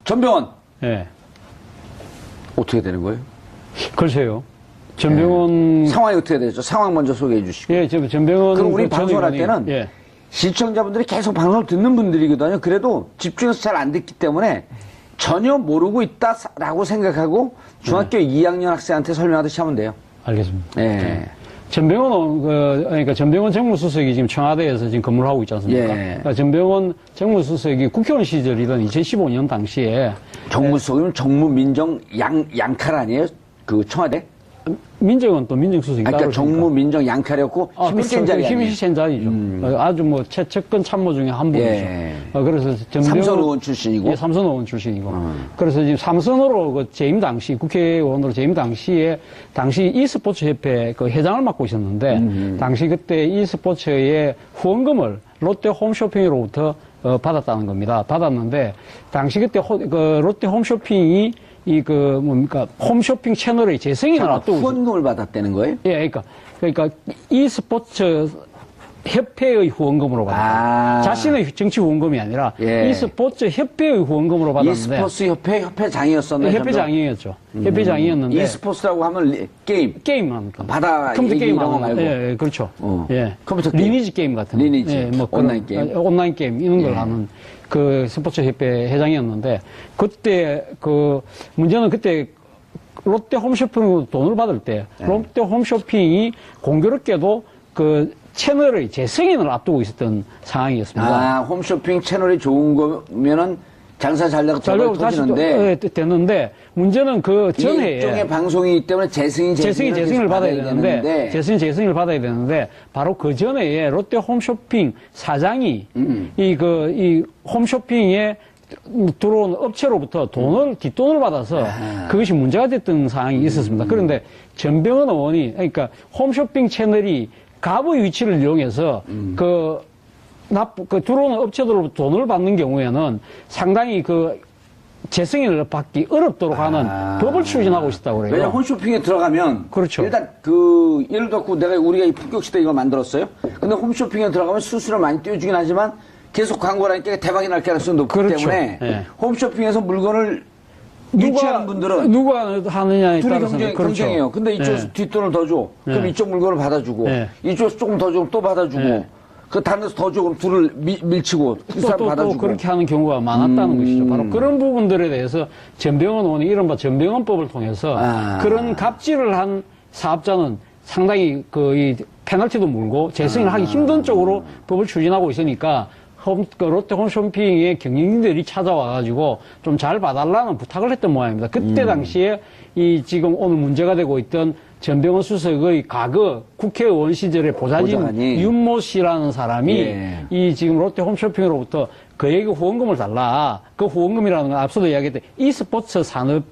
전병헌 예. 어떻게 되는 거예요? 글쎄요. 전병헌. 상황이 어떻게 되죠? 상황 먼저 소개해 주시고. 예, 전병헌. 그럼 우리 방송을 할 때는 예. 시청자분들이 계속 방송을 듣는 분들이거든요. 그래도 집중해서 잘 안 듣기 때문에 전혀 모르고 있다라고 생각하고 중학교 2학년 학생한테 설명하듯이 하면 돼요. 알겠습니다. 예. 전병헌, 그러니까 전병헌 정무수석이 지금 청와대에서 지금 근무를 하고 있지 않습니까? 예. 그러니까 전병헌 정무수석이 국회의원 시절이던 2015년 당시에. 정무수석이면 정무민정 양칼 아니에요? 그 청와대? 민정은 또 민정수석이 따로. 그러니까 정무민정 양칼이었고 힘이 센 자리 아니에요? 힘이 센 자리죠. 아주 뭐 최측근 참모 중에 한 분이죠. 예. 그래서 전병헌. 삼선 의원 출신이고. 예, 삼선 의원 출신이고. 그래서 지금 삼선으로 그 재임 당시, 국회의원으로 재임 당시에, 당시 e스포츠 협회 그 회장을 맡고 있었는데, 당시 그때 e스포츠의 후원금을 롯데 홈쇼핑으로부터 받았다는 겁니다. 받았는데, 당시 그때 그 롯데 홈쇼핑이 뭡니까, 홈쇼핑 채널의 재승인을 앞두고. 후원금을 받았다는 거예요? 예, 그러니까 e스포츠 협회의 후원금으로 받았다. 자신의 정치 후원금이 아니라 예. e스포츠 협회의 후원금으로 받았는데. e스포츠 협회장이었었나요? 협회장이었죠. 협회장이었는데. e스포츠라고 하면 게임 합니까? 바다 컴퓨터 게임 이런 거 말고. 예, 그렇죠. 예. 컴퓨터 게임. 리니지 게임 같은 거. 리니지. 예, 뭐 온라인 게임. 온라인 게임 이런 걸 하는 그 스포츠 협회 회장이었는데, 그때 그 문제는 그때 롯데 홈쇼핑으로 돈을 받을 때 롯데 홈쇼핑이 공교롭게도 그 채널의 재승인을 앞두고 있었던 상황이었습니다. 아, 홈쇼핑 채널이 좋은 거면은 장사 잘 되고 터지는데. 됐는데, 문제는 그 전에. 일종의 방송이기 때문에 재승인을 받아야 되는데, 재승인을 받아야 되는데, 바로 그 전에 롯데 홈쇼핑 사장이, 이 홈쇼핑에 들어온 업체로부터 뒷돈을 받아서 그것이 문제가 됐던 상황이 있었습니다. 그런데 전병헌 의원이, 그러니까 홈쇼핑 채널이 갑의 위치를 이용해서 들어오는 업체들로부터 돈을 받는 경우에는 상당히 재승인을 받기 어렵도록 하는 법을 추진하고 있다고 그래요. 왜냐면 홈쇼핑에 들어가면. 그렇죠. 일단 예를 들어 우리가 이 품격시대 이걸 만들었어요. 근데 홈쇼핑에 들어가면 수수료 많이 띄워주긴 하지만 계속 광고라니까 대박이 날 가능성이 높기 그렇죠. 때문에. 예. 홈쇼핑에서 물건을 유치하는 분들은 누가 하느냐에 둘이 따라서는 경쟁해요. 근데 이쪽 예. 뒷돈을 더 줘. 그럼 이쪽 물건을 받아주고 이쪽에서 조금 더 주면 또 받아주고 그 다른 데서 더 줘. 그럼 둘을 밀치고 그 사람 받아주고. 또 그렇게 하는 경우가 많았다는 것이죠. 바로 그런 부분들에 대해서 전병헌 의원이 이른바 전병헌법을 통해서 그런 갑질을 한 사업자는 상당히 이 페널티도 물고 재승인을 하기 힘든 쪽으로 법을 추진하고 있으니까 롯데 홈쇼핑의 경영진들이 찾아와가지고 좀 잘 봐달라는 부탁을 했던 모양입니다. 그때 당시에 지금 오늘 문제가 되고 있던 전병헌 수석의 과거 국회의원 시절의 보좌진 윤모 씨라는 사람이 지금 롯데 홈쇼핑으로부터 그에게 후원금을 달라. 그 후원금이라는 건 앞서도 이야기했던 e스포츠 산업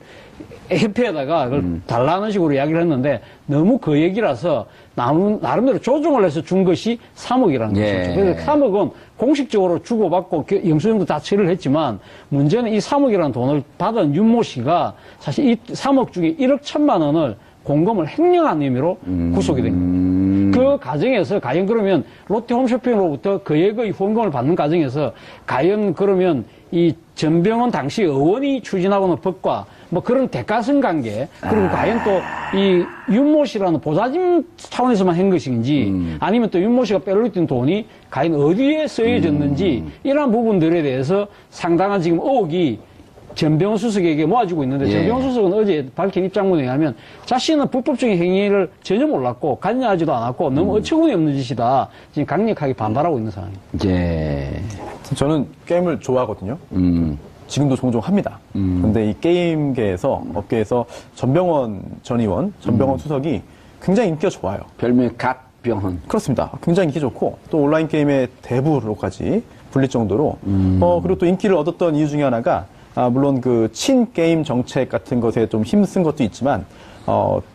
협회에다가 그걸 달라는 식으로 이야기를 했는데 너무 그 얘기라서 나름대로 조정을 해서 준 것이 3억이라는 것이죠. 그래서 3억은 공식적으로 주고받고 영수증도 다 처리를 했지만 문제는 이 3억이라는 돈을 받은 윤모 씨가 사실 이 3억 중에 1억 1천만 원을 공금을 횡령한 의미로 구속이 된 겁니다. 그 과정에서 과연 그러면 롯데 홈쇼핑으로부터 그액의 후원금을 받는 과정에서 과연 그러면 이 전병헌 당시 의원이 추진하고는 법과 뭐 그런 대가성 관계 그리고 과연 또 이 윤모 씨라는 보좌진 차원에서만 한 것인지 아니면 또 윤모 씨가 빼돌렸던 돈이 과연 어디에 쓰여졌는지 이러한 부분들에 대해서 상당한 지금 의혹이 전병헌 수석에게 모아지고 있는데 전병헌 수석은 어제 밝힌 입장문에 의하면 자신은 불법적인 행위를 전혀 몰랐고 관여하지도 않았고 너무 어처구니 없는 짓이다. 지금 강력하게 반발하고 있는 상황입니다. 저는 게임을 좋아하거든요. 지금도 종종 합니다. 근데 이 게임계에서, 업계에서 전병헌 전 의원, 전병헌 수석이 굉장히 인기가 좋아요. 별명이 갓병헌. 그렇습니다. 굉장히 인기 좋고, 또 온라인 게임의 대부로까지 불릴 정도로, 그리고 또 인기를 얻었던 이유 중에 하나가, 물론 그 친게임 정책 같은 것에 좀 힘쓴 것도 있지만,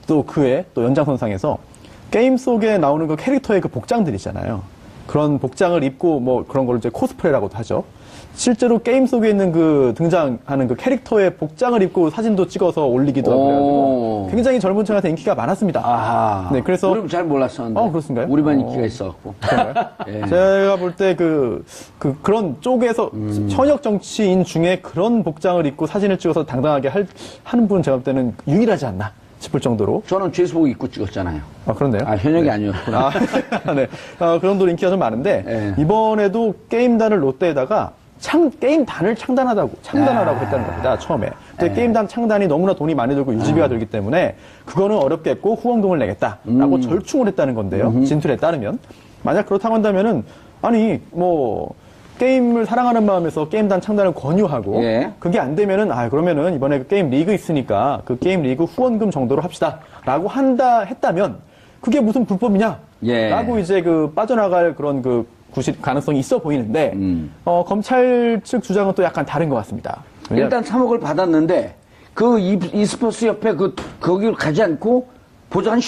또 그의 또 연장선상에서 게임 속에 나오는 그 캐릭터의 그 복장들 있잖아요. 그런 복장을 입고 뭐 그런 걸 이제 코스프레라고도 하죠. 실제로 게임 속에 있는 그 등장하는 그 캐릭터의 복장을 입고 사진도 찍어서 올리기도 하고 굉장히 젊은 층한테 인기가 많았습니다. 아하. 네, 그래서 우리는 잘 몰랐었는데. 그렇습가요? 우리만 인기가 있어갖고. 예. 제가 볼 때 그런 쪽에서 현역 정치인 중에 그런 복장을 입고 사진을 찍어서 당당하게 하는 분은 제가 볼 때는 유일하지 않나 싶을 정도로. 저는 죄수복 입고 찍었잖아요. 그런데요? 현역이 아니었구나. 네. 그런 정도로 인기가 좀 많은데, 예. 이번에도 게임단을 롯데에다가 게임단을 창단하라고 했다는 겁니다, 처음에. 근데 게임단 창단이 너무나 돈이 많이 들고 유지비가 들기 때문에 그거는 어렵겠고 후원금을 내겠다라고 절충을 했다는 건데요. 진술에 따르면. 만약 그렇다고 한다면은, 아니, 게임을 사랑하는 마음에서 게임단 창단을 권유하고, 예. 그게 안 되면은, 그러면은 이번에 그 게임 리그 있으니까 그 게임 리그 후원금 정도로 합시다. 라고 했다면, 그게 무슨 불법이냐? 예. 라고 이제 빠져나갈 그런 가능성이 있어 보이는데, 검찰 측 주장은 또 약간 다른 것 같습니다. 일단 3억을 받았는데, 그 e스포츠 협회 거기를 가지 않고 보좌관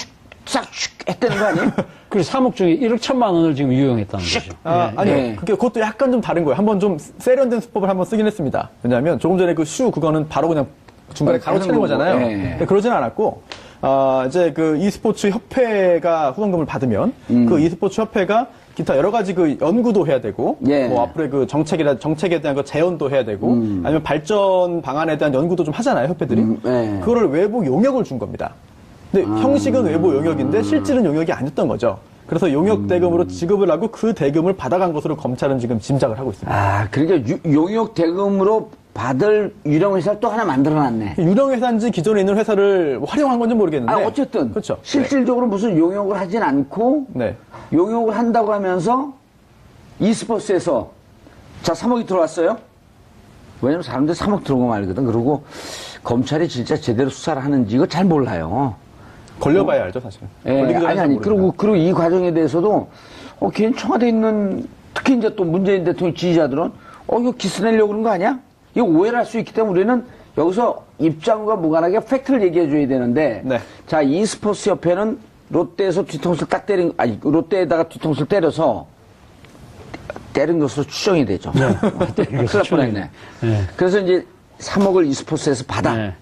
싹 했다는 거 아니에요? 그래서 3억 중에 1억 1천만 원을 지금 유용했다는 거죠. 아니요. 예. 그것도 약간 좀 다른 거예요. 한번 좀 세련된 수법을 한번 쓰긴 했습니다. 왜냐하면 조금 전에 그거는 바로 그냥 중간에 가로채는 거잖아요. 예. 근데 그러진 않았고, 이제 e스포츠 협회가 후원금을 받으면 그 e스포츠 협회가 기타 여러 가지 연구도 해야 되고, 예. 앞으로의 정책에 대한 재현도 해야 되고, 아니면 발전 방안에 대한 연구도 좀 하잖아요, 협회들이. 예. 그거를 외부 용역을 준 겁니다. 근데 형식은 외부 용역인데 실질은 용역이 아니었던 거죠. 그래서 용역 대금으로 지급을 하고 그 대금을 받아간 것으로 검찰은 지금 짐작을 하고 있습니다. 그러니까 용역 대금으로 받을 유령 회사를 또 하나 만들어놨네. 유령 회사인지 기존에 있는 회사를 활용한 건지 모르겠는데. 어쨌든. 그렇죠. 실질적으로 무슨 용역을 하진 않고. 네. 용역을 한다고 하면서 e스포츠에서 3억이 들어왔어요. 왜냐면 사람들 3억 들어오고 말거든. 그리고 검찰이 진짜 제대로 수사를 하는지 이거 잘 몰라요. 걸려봐야 알죠, 사실은. 예, 아니. 그리고 이 과정에 대해서도, 개인 청와대에 있는, 특히 이제 또 문재인 대통령 지지자들은, 이거 기스 내려고 그런 거 아니야? 이거 오해를 할 수 있기 때문에 우리는 여기서 입장과 무관하게 팩트를 얘기해줘야 되는데, 네. 자, e스포츠 협회는 롯데에서 뒤통수를 롯데에다가 뒤통수를 때린 것으로 추정이 되죠. 네. 큰일 날 뻔했네. 네. 그래서 이제 3억을 e스포츠에서 받아. 네.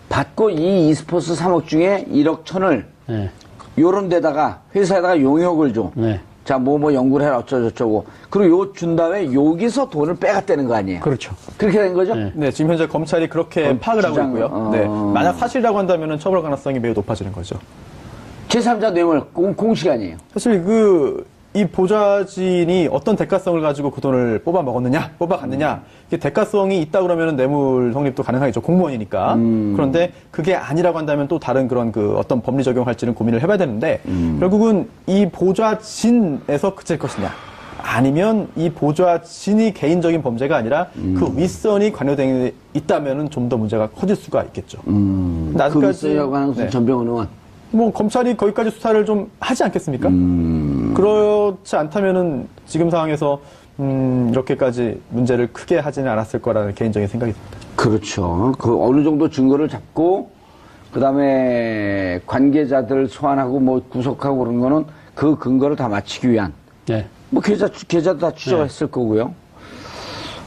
받고 이 e스포츠 3억 중에 1억 1천을 네. 요런 데다가 회사에다가 용역을 줘. 네. 자, 연구를 해라 어쩌고저쩌고. 그리고 요 준 다음에 여기서 돈을 빼갔다는 거 아니에요? 그렇죠. 그렇게 된 거죠? 네. 네, 지금 현재 검찰이 그렇게 파악을 하고 있고요. 네. 만약 사실이라고 한다면 처벌 가능성이 매우 높아지는 거죠. 제3자 뇌물 공식 아니에요? 사실 이 보좌진이 어떤 대가성을 가지고 그 돈을 뽑아갔느냐, 이게 대가성이 있다 그러면 뇌물 성립도 가능하겠죠. 공무원이니까. 그런데 그게 아니라고 한다면 또 다른 그런 어떤 법리 적용할지는 고민을 해봐야 되는데, 결국은 이 보좌진에서 그칠 것이냐, 아니면 이 보좌진이 개인적인 범죄가 아니라 그 윗선이 관여되어 있다면은 좀 더 문제가 커질 수가 있겠죠. 그 윗선이라고 하는 것은 전병헌 의원. 검찰이 거기까지 수사를 좀 하지 않겠습니까? 그렇지 않다면은 지금 상황에서 이렇게까지 문제를 크게 하지는 않았을 거라는 개인적인 생각이 듭니다. 그렇죠. 어느 정도 증거를 잡고 그다음에 관계자들 소환하고 구속하고 그런 거는 그 근거를 다 맞추기 위한. 네. 계좌도 다 추적했을 거고요.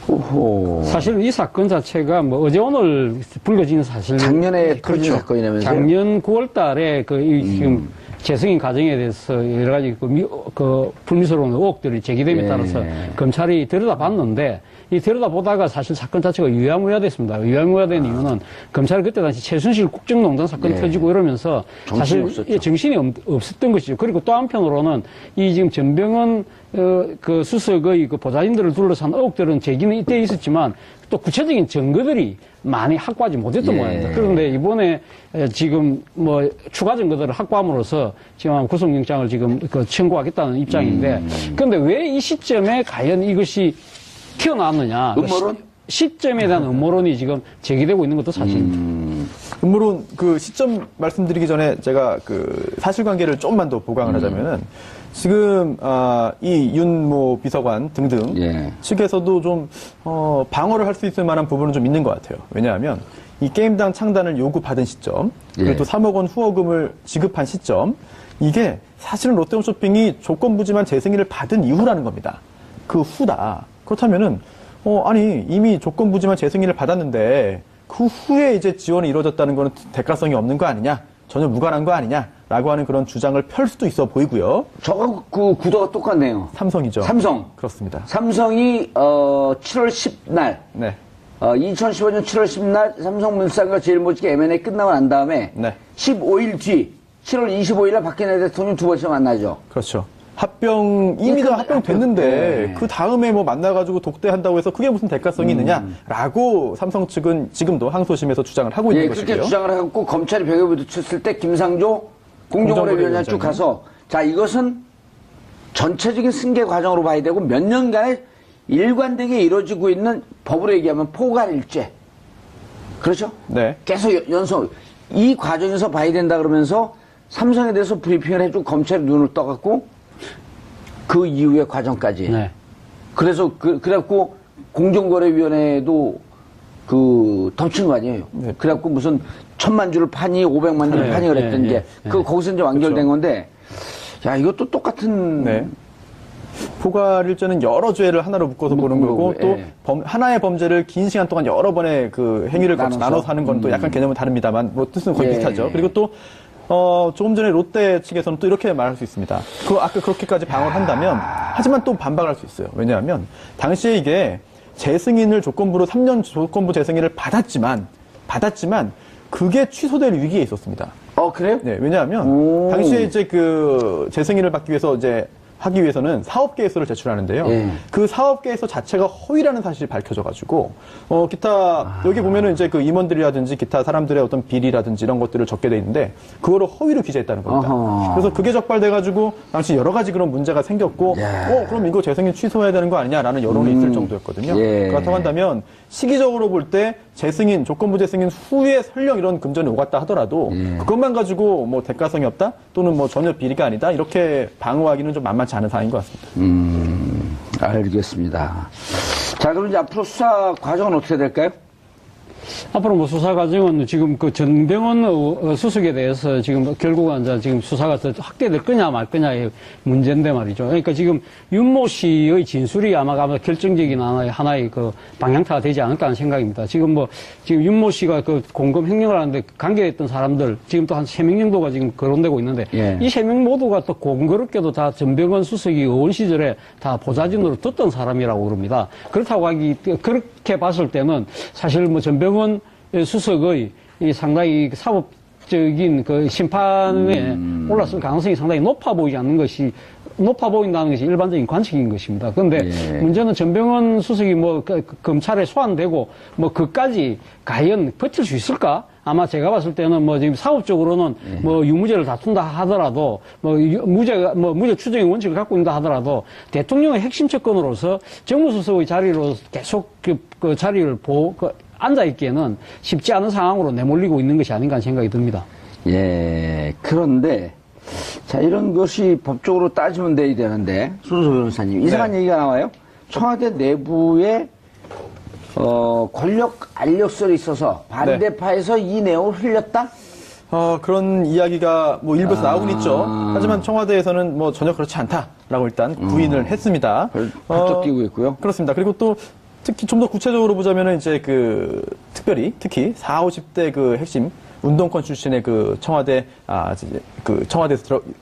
오호. 사실 이 사건 자체가 어제 오늘 불거진 사실. 작년에 터진 사건이라면서요? 작년 9월 달에 지금 재승인 과정에 대해서 여러 가지 불미스러운 의혹들이 제기됨에 따라서 검찰이 들여다봤는데 이 들여다보다가 사실 사건 자체가 유야무야됐습니다. 유야무야된 이유는 검찰이 그때 당시 최순실 국정농단 사건이 터지고 이러면서 사실 정신이 없었던 것이죠. 그리고 또 한편으로는 이 지금 전병헌 수석의 보좌진들을 둘러싼 의혹들은 제기는 이때 있었지만 또 구체적인 증거들이 많이 확보하지 못했던 모양입니다. 그런데 이번에 지금 추가 증거들을 확보함으로써 지금 구속영장을 지금 청구하겠다는 입장인데 그런데 왜 이 시점에 과연 이것이 튀어나왔느냐. 음모론? 시점에 대한 음모론이 지금 제기되고 있는 것도 사실입니다. 음모론 시점 말씀드리기 전에 제가 사실관계를 조금만 더 보강을 하자면은 지금 이 윤모 비서관 등등 예. 측에서도 좀 방어를 할 수 있을 만한 부분은 좀 있는 것 같아요. 왜냐하면 이 게임당 창단을 요구받은 시점, 그리고 예. 또 3억 원 후원금을 지급한 시점, 이게 사실은 롯데홈쇼핑이 조건부지만 재승인을 받은 이후라는 겁니다. 그 후다. 그렇다면은 아니 이미 조건부지만 재승인을 받았는데 그 후에 이제 지원이 이루어졌다는 거는 대가성이 없는 거 아니냐, 전혀 무관한 거 아니냐라고 하는 그런 주장을 펼 수도 있어 보이고요. 저거 그 구도가 똑같네요. 삼성이죠. 삼성. 그렇습니다. 삼성이 7월 10날 네. 2015년 7월 10날 삼성물산과 제일모직의 M&A 끝나고 난 다음에 네. 15일 뒤 7월 25일에 박근혜 대통령 두 번째 만나죠. 그렇죠. 이미 다 합병됐는데, 네. 그 다음에 뭐 만나가지고 독대한다고 해서 그게 무슨 대가성이 있느냐라고 삼성 측은 지금도 항소심에서 주장을 하고 있는 예, 것이고요. 그렇게 주장을 하고 검찰이 벽에 부딪혔을 때 김상조 공정거래위원장 쭉 가서 자, 이것은 전체적인 승계 과정으로 봐야 되고 몇 년간의 일관되게 이루어지고 있는 법으로 얘기하면 포괄일죄. 그렇죠? 네. 계속 연속. 이 과정에서 봐야 된다 그러면서 삼성에 대해서 브리핑을 해주고 검찰이 눈을 떠갖고 그 이후의 과정까지. 네. 그래서 그래갖고 공정거래위원회도 덮친 거 아니에요. 네. 그래갖고 무슨 1,000만 주를 파니 500만 주를 네, 파니 그랬던 네, 게 네, 거기서 이제 완결된 그렇죠. 건데 야 이것도 똑같은 네. 포괄일죄는 여러 죄를 하나로 묶어서 보는 거고, 또 예. 하나의 범죄를 긴 시간 동안 여러 번의 그 행위를 나눠서 하는 건 또 약간 개념은 다릅니다만, 뭐 뜻은 거의 예. 비슷하죠. 그리고 또 조금 전에 롯데 측에서는 또 이렇게 말할 수 있습니다. 아까 그렇게까지 방어를 한다면, 하지만 또 반박할 수 있어요. 왜냐하면 당시에 이게 재승인을 조건부로 3년 조건부 재승인을 받았지만 그게 취소될 위기에 있었습니다. 그래요? 네, 왜냐하면 오. 당시에 이제 그 재승인을 받기 위해서 하기 위해서는 사업계획서를 제출하는데요. 예. 그 사업계획서 자체가 허위라는 사실이 밝혀져가지고, 기타, 여기 보면은 이제 그 임원들이라든지 기타 사람들의 어떤 비리라든지 이런 것들을 적게 돼 있는데, 그거를 허위로 기재했다는 겁니다. 어허. 그래서 그게 적발돼가지고, 당시 여러 가지 그런 문제가 생겼고, 그럼 이거 재승인 취소해야 되는 거 아니냐라는 여론이 있을 정도였거든요. 예. 그렇다고 한다면, 시기적으로 볼 때 재승인, 조건부 재승인 후에 설령 이런 금전이 오갔다 하더라도, 그것만 가지고 뭐 대가성이 없다? 또는 뭐 전혀 비리가 아니다? 이렇게 방어하기는 좀 만만치 않은 상황인 것 같습니다. 알겠습니다. 자, 그럼 이제 앞으로 수사 과정은 어떻게 될까요? 앞으로 뭐 수사 과정은 지금 그 전병헌 수석에 대해서 지금 결국은 이제 지금 수사가 더 확대될 거냐 말 거냐의 문제인데 말이죠. 그러니까 지금 윤모 씨의 진술이 아마 결정적인 하나의 그 방향타가 되지 않을까 하는 생각입니다. 지금 윤모 씨가 그 공금 횡령을 하는데 관계했던 사람들 지금 또 한 3명 정도가 지금 거론되고 있는데 예. 이 3명 모두가 또 공교롭게도 다 전병헌 수석이 의원 시절에 다 보좌진으로 떴던 사람이라고 그럽니다. 그렇다고 그렇게 봤을 때는 사실 뭐 전병헌 수석의 이 상당히 사법적인 그 심판에 올랐을 가능성이 상당히 높아 보인다는 것이 일반적인 관측인 것입니다. 그런데 예. 문제는 전병헌 수석이 검찰에 소환되고 그까지 과연 버틸 수 있을까? 아마 제가 봤을 때는 지금 사업적으로는 유무죄를 다툰다 하더라도 무죄 추정의 원칙을 갖고 있다 하더라도 대통령의 핵심 채권으로서 정무수석의 자리로 계속 그 자리를 앉아있기에는 쉽지 않은 상황으로 내몰리고 있는 것이 아닌가 하는 생각이 듭니다. 예, 그런데, 자, 이런 것이 법적으로 따지면 돼야 되는데, 손소 변호사님, 이상한 얘기가 나와요. 청와대 내부에, 권력 알력설이 있어서 반대파에서 이 내용을 흘렸다? 그런 이야기가 일부에서 나오긴 있죠. 하지만 청와대에서는 전혀 그렇지 않다라고 일단 부인을 했습니다. 발톱 끼고 있고요. 그렇습니다. 그리고 또 특히 좀 더 구체적으로 보자면은 이제 특히 4, 50대 그 핵심 운동권 출신의 청와대에서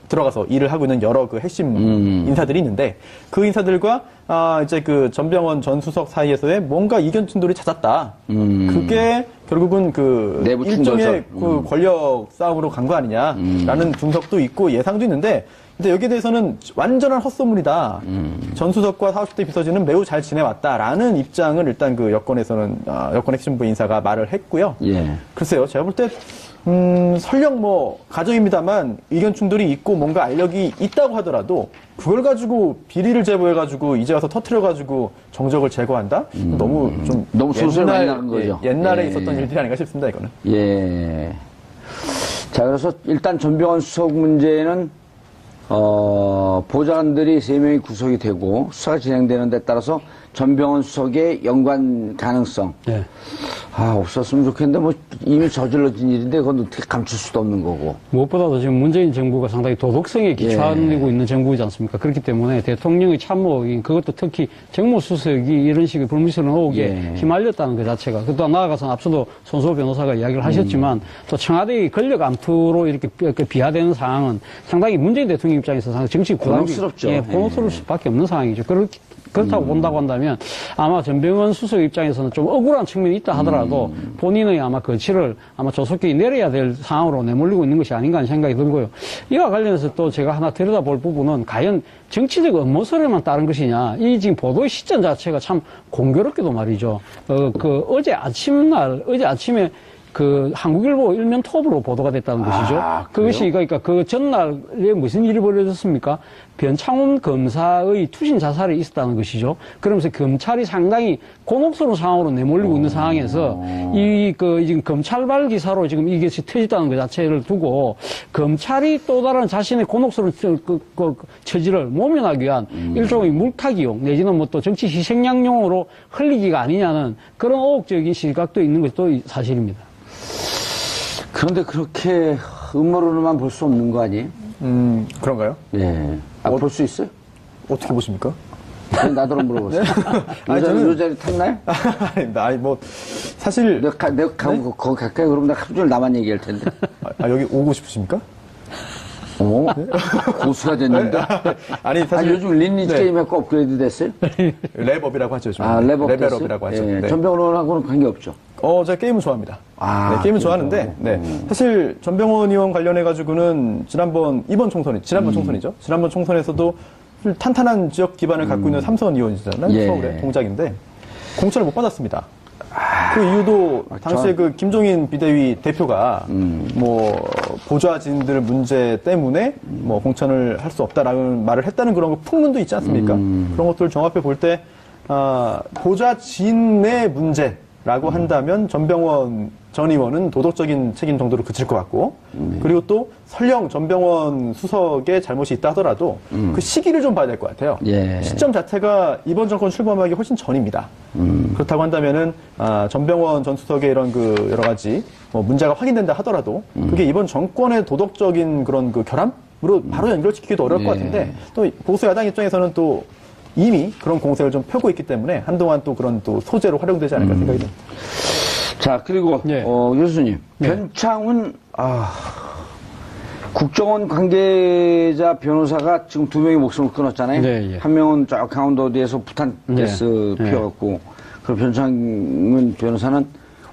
들어가서 일을 하고 있는 여러 그 핵심 인사들이 있는데, 그 인사들과 이제 전병헌 전 수석 사이에서의 뭔가 이견 충돌이 잦았다. 그게 결국은 내부 일종의 권력 싸움으로 간 거 아니냐라는 분석도 있고 예상도 있는데, 근데 여기에 대해서는 완전한 헛소문이다. 전 수석과 40대 비서진은 매우 잘 지내왔다라는 입장을 일단 여권에서는, 여권 핵심부 인사가 말을 했고요. 예. 글쎄요, 제가 볼 때, 설령 가정입니다만 의견 충돌이 있고 뭔가 알력이 있다고 하더라도 그걸 가지고 비리를 제보해가지고 이제 와서 터트려가지고 정적을 제거한다? 너무 소설 많이 나는 거죠. 옛날에 예. 있었던 일들이 아닌가 싶습니다, 이거는. 예. 자, 그래서 일단 전병헌 수석 문제는 보좌관들이 3명이 구속이 되고 수사가 진행되는 데 따라서 전병헌 수석의 연관 가능성. 네. 없었으면 좋겠는데 뭐 이미 저질러진 일인데 그건 어떻게 감출 수도 없는 거고. 무엇보다도 지금 문재인 정부가 상당히 도덕성에 기초하고 있는 정부이지 않습니까? 그렇기 때문에 대통령의 참모, 그것도 특히 정무수석이 이런 식의 불미스러운 의혹에 휘말렸다는 것 자체가, 또 나아가서 앞서도 손수호 변호사가 이야기를 하셨지만 또 청와대의 권력 암투로 이렇게 비하되는 상황은 상당히 문재인 대통령 입장에서 상당히 정치 곤혹스럽죠. 곤혹스러울 수밖에 없는 상황이죠. 그렇다고 본다고 한다면 아마 전병헌 수석 입장에서는 좀 억울한 측면이 있다 하더라도 본인의 아마 거취를 아마 조속히 내려야 될 상황으로 내몰리고 있는 것이 아닌가 하는 생각이 들고요. 이와 관련해서 또 제가 하나 들여다볼 부분은 과연 정치적 음모설에만 따른 것이냐. 이 지금 보도의 시점 자체가 참 공교롭게도 말이죠. 어제 아침에 한국일보 일면 톱으로 보도가 됐다는 것이죠. 그것이, 그러니까 그 전날에 무슨 일이 벌어졌습니까? 변창훈 검사의 투신 자살이 있었다는 것이죠. 그러면서 검찰이 상당히 곤혹스러운 상황으로 내몰리고 있는 상황에서 지금 검찰발 기사로 지금 이게 터졌다는 것 자체를 두고 검찰이 또 다른 자신의 곤혹스러운 처지를 모면하기 위한 일종의 물타기용 내지는 뭐 또 정치 희생양용으로 흘리기가 아니냐는 그런 의혹적인 시각도 있는 것이 또 사실입니다. 그런데 그렇게 음모로만 볼 수 없는 거 아니에요? 그런가요? 예. 볼 수 있어요? 어떻게 보십니까? 나더러 물어보세요. 요 자리 탔나요? 아니, 사실. 내가 가고 거기 가까이 그러면 나 하루 종일 나만 얘기할 텐데. 여기 오고 싶으십니까? 고수가 됐는데. 아니, 사실. 요즘 린리지 게임하고 업그레이드 됐어요? 랩업이라고 하죠. 요즘. 레벨업이라고 하죠. 네. 전병헌하고는 관계없죠. 제가 게임을 좋아합니다. 게임을 좋아하는데, 사실 전병헌 의원 관련해가지고는 이번 총선이죠. 지난번 총선에서도 탄탄한 지역 기반을 갖고 있는 삼선 의원이잖아요. 서울의 동작인데, 공천을 못 받았습니다. 그 이유도 당시에 김종인 비대위 대표가 보좌진들 문제 때문에 공천을 할 수 없다라는 말을 했다는 그런 풍문도 있지 않습니까? 그런 것들을 종합해 볼 때, 보좌진의 문제라고 한다면 전병헌 전 의원은 도덕적인 책임 정도로 그칠 것 같고, 그리고 또 설령 전병헌 수석의 잘못이 있다 하더라도 그 시기를 좀 봐야 될 것 같아요. 시점 자체가 이번 정권 출범하기 훨씬 전입니다. 그렇다고 한다면은 전병헌 전 수석의 이런 여러 가지 문제가 확인된다 하더라도 그게 이번 정권의 도덕적인 그런 결함으로 바로 연결시키기도 어려울 것 같은데, 또 보수 야당 입장에서는 또 이미 그런 공세를 좀 펴고 있기 때문에 한동안 또 그런 또 소재로 활용되지 않을까 생각이 듭니다. 자, 그리고 교수님, 변창훈 국정원 관계자 변호사가 지금 2명의 목숨을 끊었잖아요. 한 명은 저 강원도 어디에서 부탄 가스 피워갖고, 그리고 변창훈 변호사는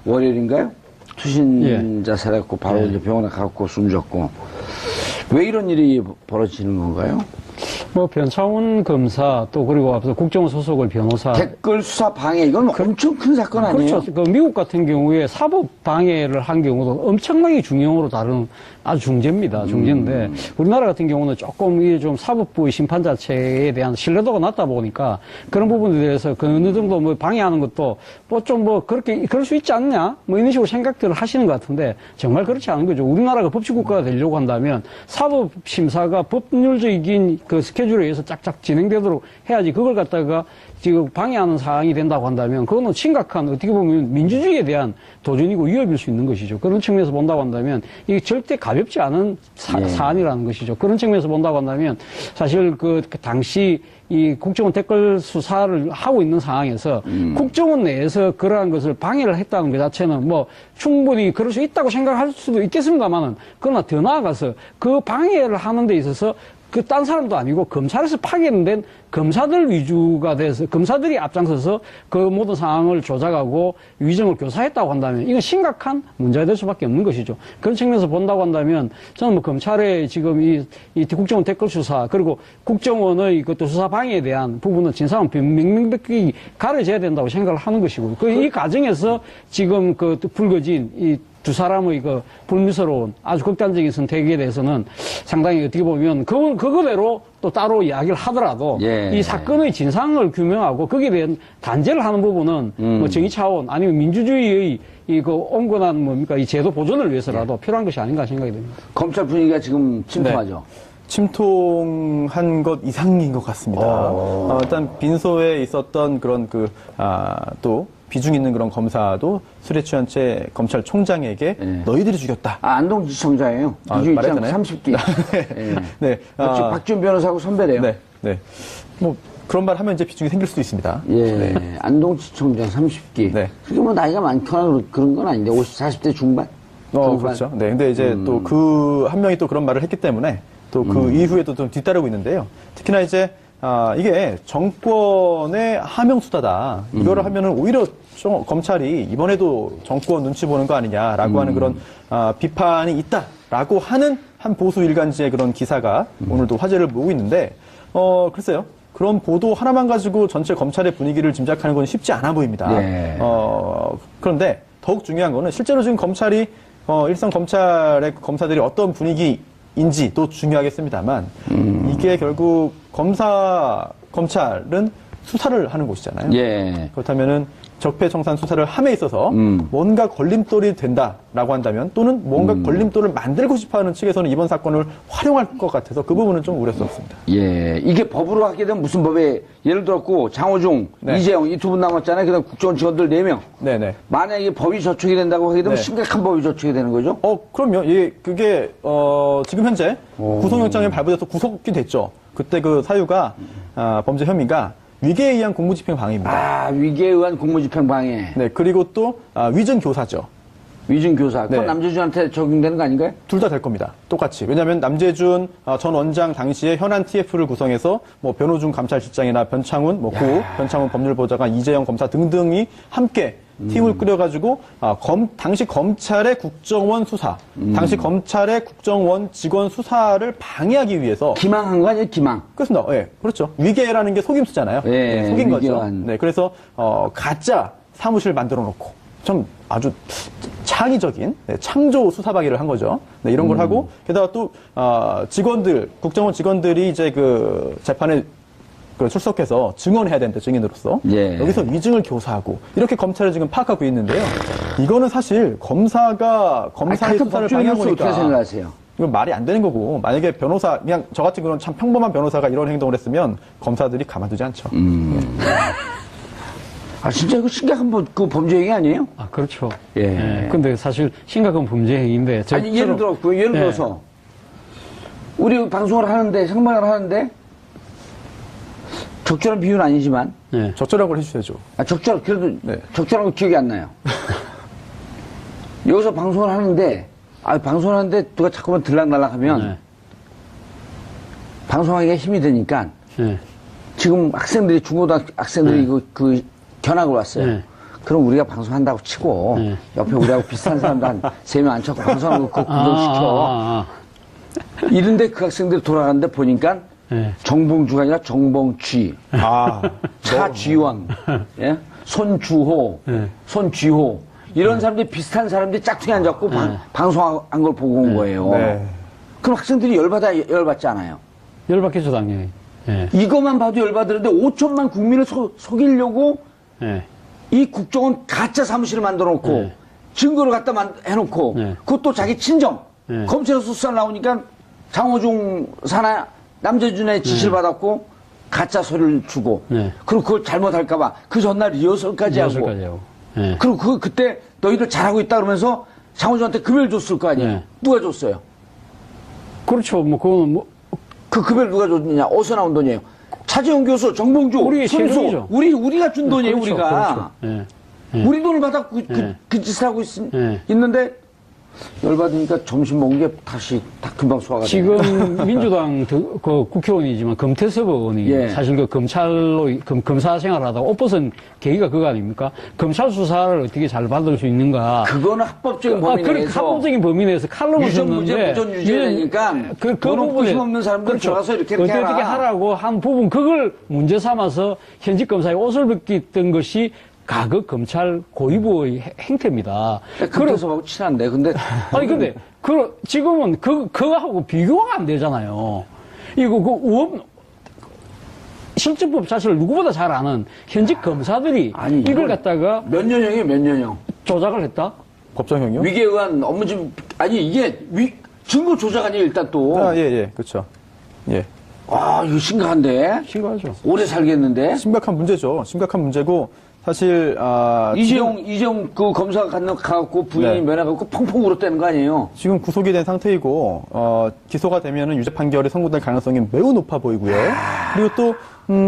월요일인가요? 투신 자살했고 바로 이제 병원에 가갖고 숨졌고. 왜 이런 일이 벌어지는 건가요? 변창훈 검사, 또 그리고 앞서 국정원 소속의 변호사. 댓글 수사 방해, 이건 엄청 큰 사건 아니에요? 그렇죠. 미국 같은 경우에 사법 방해를 한 경우도 엄청나게 중형으로 다룬 아주 중죄입니다. 중죄인데, 우리나라 같은 경우는 조금 이게 좀 사법부의 심판 자체에 대한 신뢰도가 낮다 보니까 그런 부분에 대해서 어느 정도 방해하는 것도 그렇게, 그럴 수 있지 않냐? 이런 식으로 생각들을 하시는 것 같은데, 정말 그렇지 않은 거죠. 우리나라가 법치국가가 되려고 한다면 사법심사가 법률적인 스케줄에 의해서 짝짝 진행되도록 해야지, 그걸 갖다가 지금 방해하는 사항이 된다고 한다면 그거는 심각한, 어떻게 보면 민주주의에 대한 도전이고 위협일 수 있는 것이죠. 그런 측면에서 본다고 한다면 이게 절대 가볍지 않은 사안이라는 것이죠. 그런 측면에서 본다고 한다면 사실 당시 이 국정원 댓글 수사를 하고 있는 상황에서 국정원 내에서 그러한 것을 방해를 했다는 것 자체는 충분히 그럴 수 있다고 생각할 수도 있겠습니다만은, 그러나 더 나아가서 그 방해를 하는 데 있어서 딴 사람도 아니고 검찰에서 파견된 검사들 위주가 돼서 검사들이 앞장서서 그 모든 상황을 조작하고 위정을 교사했다고 한다면 이건 심각한 문제가 될 수밖에 없는 것이죠. 그런 측면에서 본다고 한다면 저는 검찰의 지금 이 국정원 댓글 수사, 그리고 국정원의 그것도 수사 방해에 대한 부분은 진상은 명명백백히 가려져야 된다고 생각을 하는 것이고요. 이 과정에서 지금 불거진 이 두 사람의 불미스러운 아주 극단적인 선택에 대해서는 상당히 어떻게 보면 그거대로 또 따로 이야기를 하더라도 이 사건의 진상을 규명하고 거기에 대한 단죄를 하는 부분은 정의 차원 아니면 민주주의의 온건한 이 제도 보존을 위해서라도 필요한 것이 아닌가 생각이 듭니다. 검찰 분위기가 지금 침통하죠. 침통한 것 이상인 것 같습니다. 일단 빈소에 있었던 그런 또 비중 있는 그런 검사도 술에 취한 채 검찰총장에게 너희들이 죽였다. 안동지청장이에요. 비중 있지 않고 말했잖아요. 30기. 예. 네. 역시 박준 변호사하고 선배래요. 네. 네. 뭐 그런 말 하면 이제 비중이 생길 수도 있습니다. 예. 네. 안동지청장 30기. 네. 그게 뭐 나이가 많거나 그런 건 아닌데 40대 중반? 그렇죠. 네. 근데 이제 또 그 한 명이 또 그런 말을 했기 때문에 또 그 이후에도 좀 뒤따르고 있는데요. 특히나 이제 이게 정권의 하명수다다. 이거를 하면은 오히려 좀 검찰이 이번에도 정권 눈치 보는 거 아니냐라고 하는 그런 비판이 있다라고 하는 한 보수 일간지의 그런 기사가 오늘도 화제를 모으고 있는데 글쎄요. 그런 보도 하나만 가지고 전체 검찰의 분위기를 짐작하는 건 쉽지 않아 보입니다. 네. 그런데 더욱 중요한 거는 실제로 지금 검찰이 일선 검찰의 검사들이 어떤 분위기인지도 중요하겠습니다.만 이게 결국 검찰은 수사를 하는 곳이잖아요. 예. 그렇다면은 적폐청산 수사를 함에 있어서 뭔가 걸림돌이 된다라고 한다면 또는 뭔가 걸림돌을 만들고 싶어하는 측에서는 이번 사건을 활용할 것 같아서 그 부분은 좀 우려스럽습니다. 예. 이게 법으로 하게 되면 무슨 법에 예를 들었고 장호중, 네. 이재용 이 두 분 남았잖아요. 그다음 국정원 직원들 4명. 네네. 만약에 법이 저촉이 된다고 하게 되면 네. 심각한 법이 저촉이 되는 거죠? 그럼요. 그게 지금 현재 구속영장이 발부돼서 구속이 됐죠. 그때 그 사유가 범죄 혐의가 위계에 의한 공무집행 방해입니다. 위계에 의한 공무집행 방해. 네, 그리고 또 위증 교사죠. 위증 교사. 그건 네. 남재준한테 적용되는 거 아닌가요? 둘 다 될 겁니다. 똑같이. 왜냐하면 남재준 전 원장 당시에 현안 TF를 구성해서 뭐 변호중 감찰실장이나 변창훈, 변창훈 법률보좌관, 이재영 검사 등등이 함께 팀을 꾸려가지고 당시 검찰의 국정원 수사, 당시 검찰의 국정원 직원 수사를 방해하기 위해서 기망한 거 아니에요? 기망. 그렇습니다. 예, 그렇죠. 위계라는 게 속임수잖아요. 예, 네, 속인 거죠. 위계한. 네, 그래서 가짜 사무실 만들어 놓고 좀 아주 창의적인 창조 수사방해를 한 거죠. 네, 이런 걸 하고 게다가 또 직원들, 국정원 직원들이 이제 그 재판에 출석해서 증언해야 되는데 증인으로서 예. 여기서 위증을 교사하고 이렇게 검찰을 지금 파악하고 있는데요. 이거는 사실 검사의 같은 수사를 법조인으로서 방해한 어떻게 거니까 생각하세요? 이건 말이 안 되는 거고 만약에 변호사 그냥 저 같은 그런 참 평범한 변호사가 이런 행동을 했으면 검사들이 가만두지 않죠. 진짜 이거 심각한 그 범죄 행위 아니에요? 그렇죠. 예. 근데 사실 심각한 범죄 행위인데. 예를 들어서 우리 방송을 하는데 생방을 하는데 적절한 비유는 아니지만 적절한 걸 해주셔야죠. 그래도 네. 적절한 거 기억이 안 나요. 여기서 방송을 하는데 방송을 하는데 누가 자꾸만 들락날락하면 방송하기가 힘이 드니까 지금 학생들이 중고등학교 학생들이 그 견학을 왔어요. 그럼 우리가 방송한다고 치고 옆에 우리하고 비슷한 사람들 한 3명 앉혀서 방송하는 거 구경시켜. 이런데 그 학생들이 돌아가는데 보니까 정봉주가 아니라 정봉쥐, 차쥐원, 손주호, 손쥐호 이런 사람들이 비슷한 사람들이 짝퉁이 앉았고 방송한 걸 보고 온 거예요. 네. 그럼 학생들이 열받지 않아요? 열받겠죠, 당연히. 이것만 봐도 열받으는데 5천만 국민을 속이려고 이 국정원 가짜 사무실을 만들어 놓고 증거를 갖다 해놓고 그것도 자기 친정 검찰에서 수사 나오니까 장호중 사나 남재준의 지시를 받았고 가짜 서류를 주고 그리고 그걸 잘못할까봐 그 전날 리허설까지 하고 그리고 그때 너희들 잘하고 있다 그러면서 장호준한테 급여를 줬을 거 아니에요. 누가 줬어요? 그렇죠. 그거는 그 급여를 누가 줬느냐? 어디서 나온 돈이에요? 차재용 교수, 정봉주, 우리의 손수 세금이죠. 우리가 준 돈이에요. 그렇죠, 우리가 그렇죠. 우리 돈을 받았고 그 짓을 하고 있는데 열받으니까 점심 먹은 게 다시 다 금방 소화가 돼요. 지금 민주당 그 국회의원이지만 금태섭 의원이 사실 그 검찰로 검사 생활을 하다가 옷 벗은 계기가 그거 아닙니까? 검찰 수사를 어떻게 잘 받을 수 있는가? 그거는 합법적인 범위 내에서 합법적인 범위 내에서 칼럼을 유전무죄, 무전유죄니까 그 부분에 힘없는 사람들 들어가서 이렇게 어떻게 하라고 한 부분 그걸 문제 삼아서 현직 검사의 옷을 벗겼던 것이 가급 검찰 고위부의 행태입니다. 금태섭하고 친한데, 근데. 근데, 지금은 그거하고 비교가 안 되잖아요. 실제법 자체를 누구보다 잘 아는 현직 검사들이 이걸 갖다가. 몇 년형이에요, 몇 년형? 조작을 했다? 법정형이요? 위계에 의한 업무집, 이게 증거 조작 아니에요, 일단 또. 예, 그렇죠. 예. 아, 이거 심각한데? 심각하죠. 오래 살겠는데? 심각한 문제죠. 심각한 문제고 사실 이재용 그 검사가 가갖고 부인이 네. 면회갖고 펑펑 울었다는 거 아니에요? 지금 구속이 된 상태이고 기소가 되면은 유죄 판결이 선고될 가능성이 매우 높아 보이고요. 그리고 또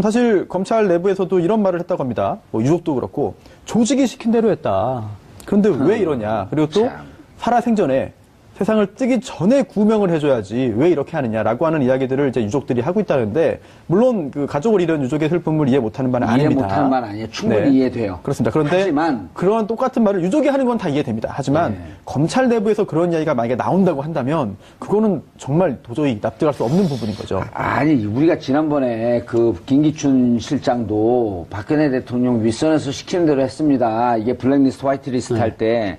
사실 검찰 내부에서도 이런 말을 했다고 합니다. 뭐 유족도 그렇고 조직이 시킨 대로 했다. 그런데 왜 이러냐? 그리고 또 참. 살아생전에 세상을 뜨기 전에 구명을 해줘야지 왜 이렇게 하느냐라고 하는 이야기들을 이제 유족들이 하고 있다는데 물론 그 가족을 잃은 유족의 슬픔을 이해 못하는 바는 이해 아닙니다. 못하는 말 아니에요. 충분히 이해돼요. 그렇습니다. 그런데 하지만 그런 똑같은 말을 유족이 하는 건 다 이해됩니다. 하지만 네. 검찰 내부에서 그런 이야기가 만약에 나온다고 한다면 그거는 정말 도저히 납득할 수 없는 부분인 거죠. 아니 우리가 지난번에 그 김기춘 실장도 박근혜 대통령 윗선에서 시키는 대로 했습니다. 이게 블랙리스트 화이트리스트 할 때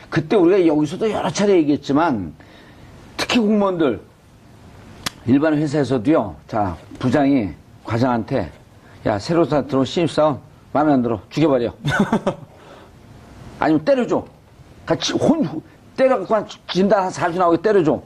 그때 우리가 여기서도 여러 차례 얘기했지만 특히 공무원들 일반 회사에서도요. 자 부장이 과장한테 야 새로 들어온 신입사원 마음에 안 들어 죽여버려. 아니면 때려줘. 같이 때려갖고 한 진단 한 4주 나오게 때려줘.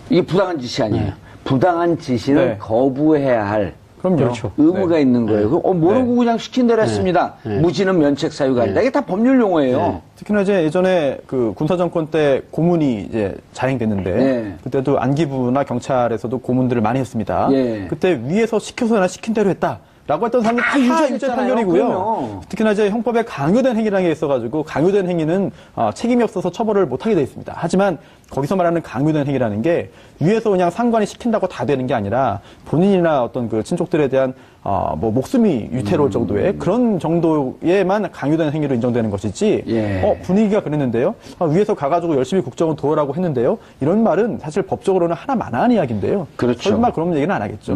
이게 부당한 짓이 아니에요. 부당한 지시는 네. 거부해야 할 그럼요. 그렇죠. 의무가 있는 거예요. 모르고 네. 그냥 시킨 대로 했습니다. 무지는 면책 사유가 아니다. 이게 다 법률 용어예요. 특히나 이제 예전에 그 군사정권 때 고문이 이제 자행됐는데 네. 그때도 안기부나 경찰에서도 고문들을 많이 했습니다. 예. 그때 위에서 시켜서나 시킨 대로 했다. 라고 했던 사람이 다 유죄 유죄잖아요. 판결이고요. 그럼요. 특히나 이제 형법에 강요된 행위라는 게 있어가지고 강요된 행위는 책임이 없어서 처벌을 못하게 돼 있습니다. 하지만 거기서 말하는 강요된 행위라는 게 위에서 그냥 상관이 시킨다고 다 되는 게 아니라 본인이나 어떤 그 친족들에 대한 뭐 목숨이 위태로울 정도의 그런 정도에만 강요된 행위로 인정되는 것이지 예. 분위기가 그랬는데요. 위에서 가가지고 열심히 국정원 도우라고 했는데요. 이런 말은 사실 법적으로는 하나만한 이야기인데요. 그렇죠. 설마 그런 얘기는 안 하겠죠.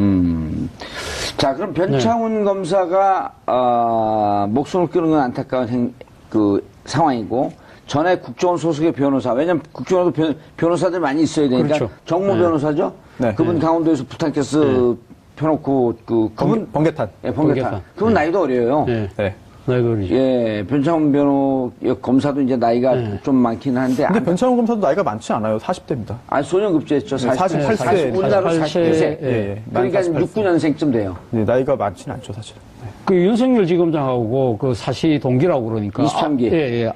자, 그럼 변창훈 검사가 목숨을 끊은 건 안타까운 그 상황이고 전에 국정원 소속의 변호사, 왜냐면 국정원도 변호사들 많이 있어야 되니까 그렇죠. 정모 변호사죠. 네. 그분 강원도에서 부탄캐스 펴놓고 그분 번개탄. 예, 번개탄. 번개탄. 그분 나이도 어려요. 네. 네. 나이가 어리죠. 예, 변창훈 검사도 이제 나이가 좀 많긴 한데. 근데 변창훈 검사도 나이가 많지 않아요. 40대입니다. 소년급제했죠. 48세. 우리나라로 48세. 48세. 예. 그러니까 48세. 69년생쯤 돼요. 네, 나이가 많지는 않죠, 사실. 네. 그 윤석열 지검장하고 그 사시 동기라고 그러니까. 23기. 예.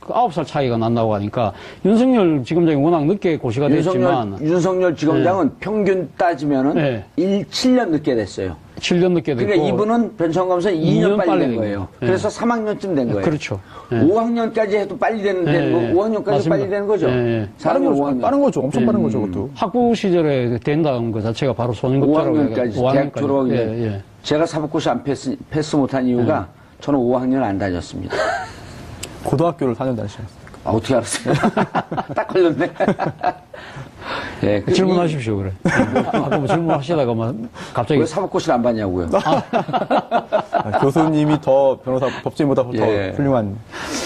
9살 차이가 난다고 하니까 윤석열 지검장이 워낙 늦게 고시가 됐지만. 윤석열 지검장은 평균 따지면은 네. 7년 늦게 됐어요. 7년 늦게 됐고. 그러니까 이분은 변창훈 검사는 2년 빨리 된 거예요. 네. 그래서 3학년쯤 된 거예요. 그렇죠. 네. 5학년까지 해도 빨리 되는 네. 5학년까지 맞습니다. 빨리 되는 거죠. 네. 4학년, 5학년. 빠른 거죠. 엄청 빠른 거죠, 그것도. 학부 시절에 된다는 것 자체가 바로 소년급제라고 5학년까지 대학 졸업하기 전에. 예. 제가 사법고시 안 패스 못한 이유가 저는 5학년 안 다녔습니다. 고등학교를 4년 다니셨어요. 어떻게 알았어요? 딱 걸렸네. 예, 질문하십시오, 그래. 아까 뭐 질문하시다가 막 갑자기. 왜 사법고시를 안 봤냐고요. 교수님이 더 변호사, 법조인보다 더 예. 훌륭한.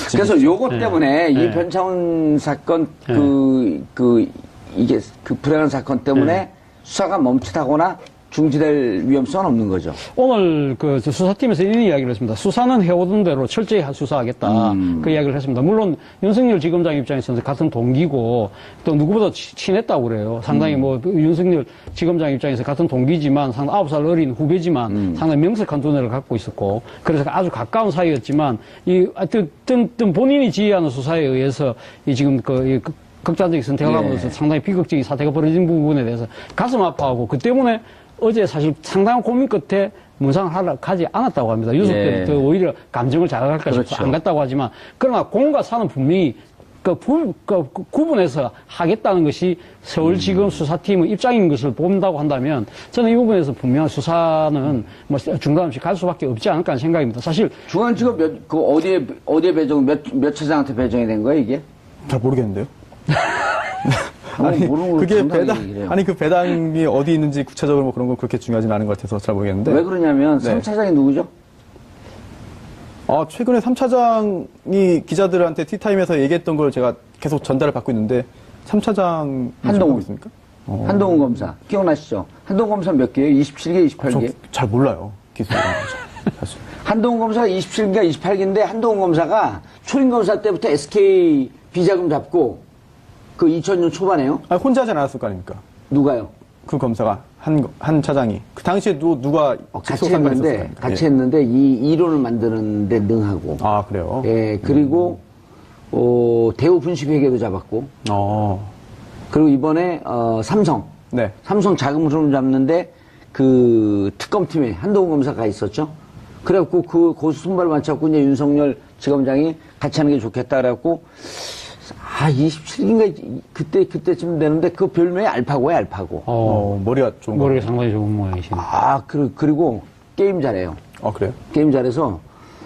그래서 요것 네. 때문에 이 변창훈 사건 이게 그 불행한 사건 때문에 수사가 멈칫하거나 중지될 위험성은 없는 거죠. 오늘 그 수사팀에서 이런 이야기를 했습니다. 수사는 해오던 대로 철저히 수사하겠다. 그 이야기를 했습니다. 물론 윤석열 지검장 입장에서는 같은 동기고 또 누구보다 친했다고 그래요. 상당히 뭐 윤석열 지검장 입장에서 같은 동기지만 상당히 9살 어린 후배지만 상당히 명색한 두뇌를 갖고 있었고 그래서 아주 가까운 사이였지만 하여튼 본인이 지휘하는 수사에 의해서 이 지금 극단적인 선택을 하면서 상당히 비극적인 사태가 벌어진 부분에 대해서 가슴 아파하고 그 때문에 어제 사실 상당한 고민 끝에 문상을 하러 가지 않았다고 합니다. 유족들이 오히려 감정을 자극할까 싶어서 그렇죠. 안 갔다고 하지만 그러나 공과 사는 분명히 구분해서 하겠다는 것이 서울지검 수사팀의 입장인 것을 본다고 한다면 저는 이 부분에서 분명한 수사는 뭐 중단 없이 갈 수밖에 없지 않을까 하는 생각입니다. 사실 중앙지검 어디에 배정 몇 차장한테 배정이 된 거예요 이게? 잘 모르겠는데요. 모르는 걸 그게 정당히 얘기를 해요. 그 배당이 어디 있는지 구체적으로 뭐 그런 건 그렇게 중요하진 않은 것 같아서 잘 모르겠는데. 왜 그러냐면 네. 3차장이 누구죠? 최근에 3차장이 기자들한테 티타임에서 얘기했던 걸 제가 계속 전달을 받고 있는데 3차장 한동훈. 있습니까? 한동훈 검사 기억나시죠? 한동훈 검사 몇 개예요? 27개, 28개? 잘 몰라요. 기술이라는 거죠. 사실. 한동훈 검사가 27개인가 28개인데 한동훈 검사가 초림 검사 때부터 SK 비자금 잡고 그 2000년 초반에요. 혼자 하지 않았을 거 아닙니까? 누가요? 그 검사가 한 차장이 그 당시에도 누가 같이 했는데 같이 했는데 이 이론을 만드는데 능하고. 아 그래요? 예 그리고 대우 분식회계도 잡았고. 그리고 이번에 삼성. 네. 삼성 자금 흐름 잡는데 그 특검팀에 한동훈 검사가 있었죠. 그래갖고 그 고수 손발 맞췄고 이제 윤석열 지검장이 같이 하는 게 좋겠다 그래갖고 27인가 그때쯤 되는데 그 별명이 알파고야 알파고. 머리가 좋은 거. 머리가 상당히 좋은 모양이시네. 그리고 게임 잘해요. 그래요? 게임 잘해서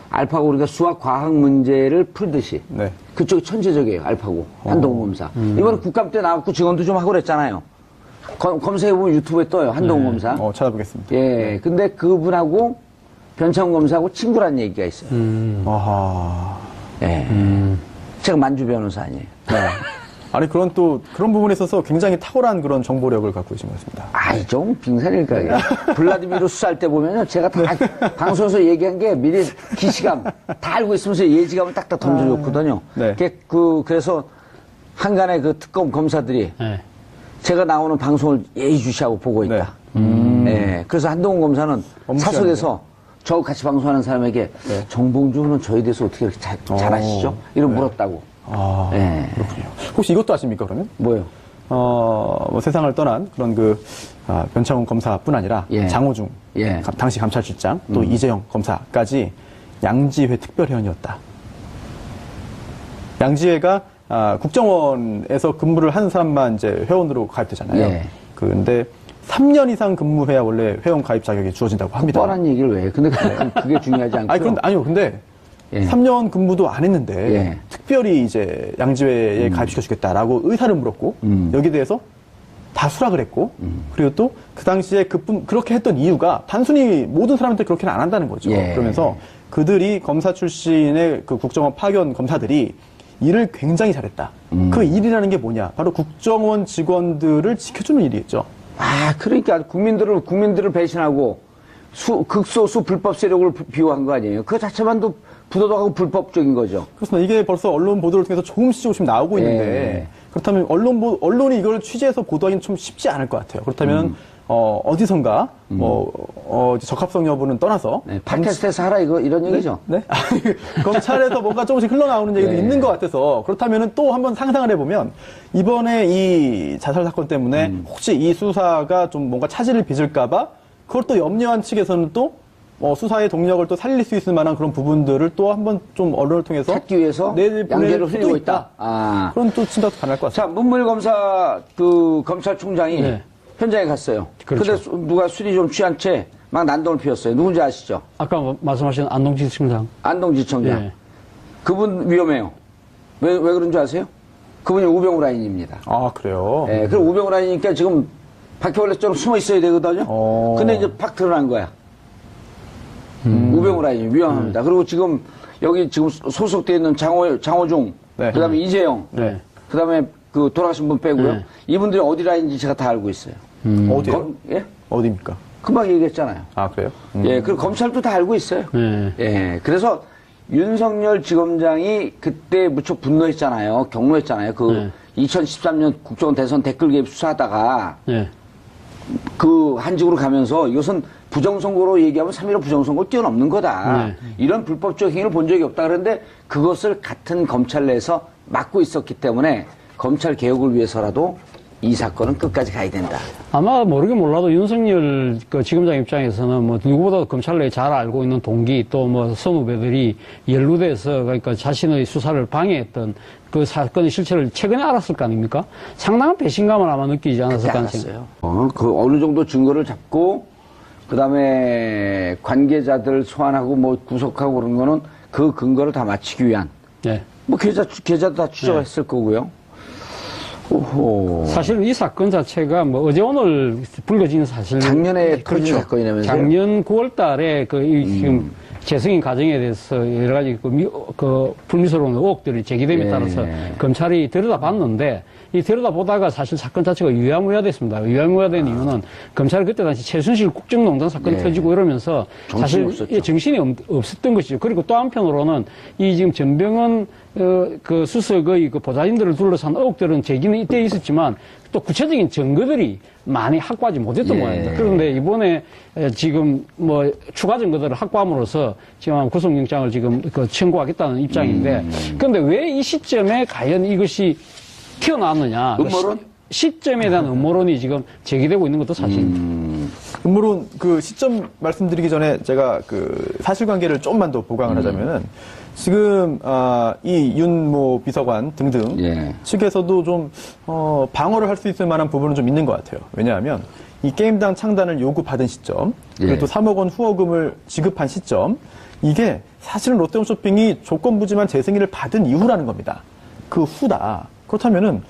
알파고 우리가 수학 과학 문제를 풀듯이. 네. 그쪽이 천재적이에요 알파고 한동훈 검사. 이번 국감 때 나왔고 직원도 좀 하고 그랬잖아요. 검색해보면 유튜브에 떠요 한동훈 검사. 찾아보겠습니다. 예, 근데 그분하고 변창훈 검사하고 친구란 얘기가 있어요. 아하. 예. 제가 만주 변호사 아니에요. 네. 아니, 그런 부분에 있어서 굉장히 탁월한 그런 정보력을 갖고 계신 것 같습니다. 이 좀 빙산일까요? 블라디미르 수사할 때 보면요. 제가 다 방송에서 얘기한 게 미리 기시감 다 알고 있으면서 예지감을 딱딱 던져줬거든요. 네. 그래서 한간에 그 특검 검사들이 네. 제가 나오는 방송을 예의주시하고 보고 있다. 네. 그래서 한동훈 검사는 사석에서 저 같이 방송하는 사람에게 정봉주는 저에 대해서 어떻게 이렇게 잘 아시죠? 이런 물었다고. 네. 그렇군요. 혹시 이것도 아십니까, 그러면? 뭐요? 뭐 세상을 떠난 그런 변창훈 검사뿐 아니라 장호중, 당시 감찰실장, 또 이재영 검사까지 양지회 특별회원이었다. 양지회가 국정원에서 근무를 한 사람만 이제 회원으로 가입되잖아요. 근데 3년 이상 근무해야 원래 회원 가입 자격이 주어진다고 합니다. 뻔한 얘기를 왜 해? 근데 그게 중요하지 않고요. 근데 3년 근무도 안 했는데 특별히 이제 양지회에 가입시켜주겠다라고 의사를 물었고 여기에 대해서 다 수락을 했고 그리고 또 그 당시에 그렇게 했던 이유가 단순히 모든 사람한테 그렇게는 안 한다는 거죠. 그러면서 그들이 검사 출신의 그 국정원 파견 검사들이 일을 굉장히 잘했다. 그 일이라는 게 뭐냐? 바로 국정원 직원들을 지켜주는 일이겠죠. 그러니까 국민들을 배신하고 극소수 불법 세력을 비호한 거 아니에요. 그 자체만도 부도덕하고 불법적인 거죠. 그렇습니다. 이게 벌써 언론 보도를 통해서 조금씩 나오고 있는데 그렇다면 언론이 이걸 취재해서 보도하기는 좀 쉽지 않을 것 같아요. 그렇다면 어디선가 적합성 여부는 떠나서 팟캐스트에서 하라 이런 얘기죠. 네? 검찰에서 뭔가 조금씩 흘러나오는 얘기도 있는 것 같아서 그렇다면 또 한번 상상을 해보면 이번에 이 자살 사건 때문에 혹시 이 수사가 좀 뭔가 차질을 빚을까봐 그걸 또 염려한 측에서는 또 수사의 동력을 또 살릴 수 있을 만한 그런 부분들을 또 한번 좀 언론을 통해서 찾기 위해서 양재를 흘리고 있다. 그런 또 짐작도 가능할 것 같습니다. 자, 문무일 검사 검찰총장이 현장에 갔어요. 그렇죠. 근데 누가 술이 좀 취한 채 막 난동을 피웠어요. 누군지 아시죠? 아까 말씀하신 안동지청장. 안동지청장. 그분 위험해요. 왜 그런 줄 아세요? 그분이 우병우 라인입니다. 그래요? 그럼 우병우 라인이니까 지금 바퀴벌레처럼 숨어 있어야 되거든요. 근데 이제 팍 드러난 거야. 우병우 라인이 위험합니다. 그리고 지금 여기 지금 소속되어 있는 장호중, 그다음에 이재영, 그다음에 그 돌아가신 분 빼고요. 이분들이 어디 라인인지 제가 다 알고 있어요. 어디요? 어디입니까? 금방 얘기했잖아요. 그래요? 그리고 검찰도 다 알고 있어요. 그래서 윤석열 지검장이 그때 무척 분노했잖아요. 경로했잖아요. 2013년 국정원 대선 댓글 개입 수사하다가 그 한직으로 가면서 이것은 부정선거로 얘기하면 3.15 부정선거를 뛰어넘는 거다. 이런 불법적 행위를 본 적이 없다. 그런데 그것을 같은 검찰 내에서 막고 있었기 때문에 검찰 개혁을 위해서라도 이 사건은 끝까지 가야 된다. 아마 모르긴 몰라도 윤석열 지검장 입장에서는 뭐 누구보다 검찰 내에 잘 알고 있는 동기 또 뭐 선후배들이 연루돼서 그러니까 자신의 수사를 방해했던 그 사건의 실체를 최근에 알았을 거 아닙니까? 상당한 배신감을 아마 느끼지 않았을까 싶어요. 어느 정도 증거를 잡고 그다음에 관계자들 소환하고 뭐 구속하고 그런 거는 그 근거를 다 맞추기 위한 뭐 계좌도 다 추적했을 거고요. 사실 이 사건 자체가 뭐 어제 오늘 불거진 사실 작년에 터진 사건이라면서요? 작년 9월 달에 지금 재승인 과정에 대해서 여러 가지 불미스러운 의혹들이 제기됨에 따라서 검찰이 들여다봤는데 이 들여다보다가 사실 사건 자체가 유야무야됐습니다. 유야무야된 이유는 검찰이 그때 당시 최순실 국정농단 사건이 터지고 이러면서 사실 정신이 없었던 것이죠. 그리고 또 한편으로는 이 지금 전병헌 그 수석의 그 보좌진들을 둘러싼 의혹들은 제기는 이때 있었지만 또 구체적인 증거들이 많이 확보하지 못했던 모양입니다. 그런데 이번에 지금 뭐 추가 증거들을 확보함으로써 지금 구속영장을 지금 그 청구하겠다는 입장인데 그런데 왜 이 시점에 과연 이것이 튀어나왔느냐. 음모론? 시점에 대한 음모론이 지금 제기되고 있는 것도 사실입니다. 음모론 그 시점 말씀드리기 전에 제가 그 사실관계를 조금만 더 보강을 하자면은 지금 이 윤모 비서관 등등 예. 측에서도 좀 방어를 할 수 있을 만한 부분은 좀 있는 것 같아요. 왜냐하면 이 게임당 창단을 요구받은 시점, 그리고 예. 또 3억 원 후원금을 지급한 시점, 이게 사실은 롯데홈쇼핑이 조건부지만 재승인을 받은 이후라는 겁니다. 그 후다. 그렇다면은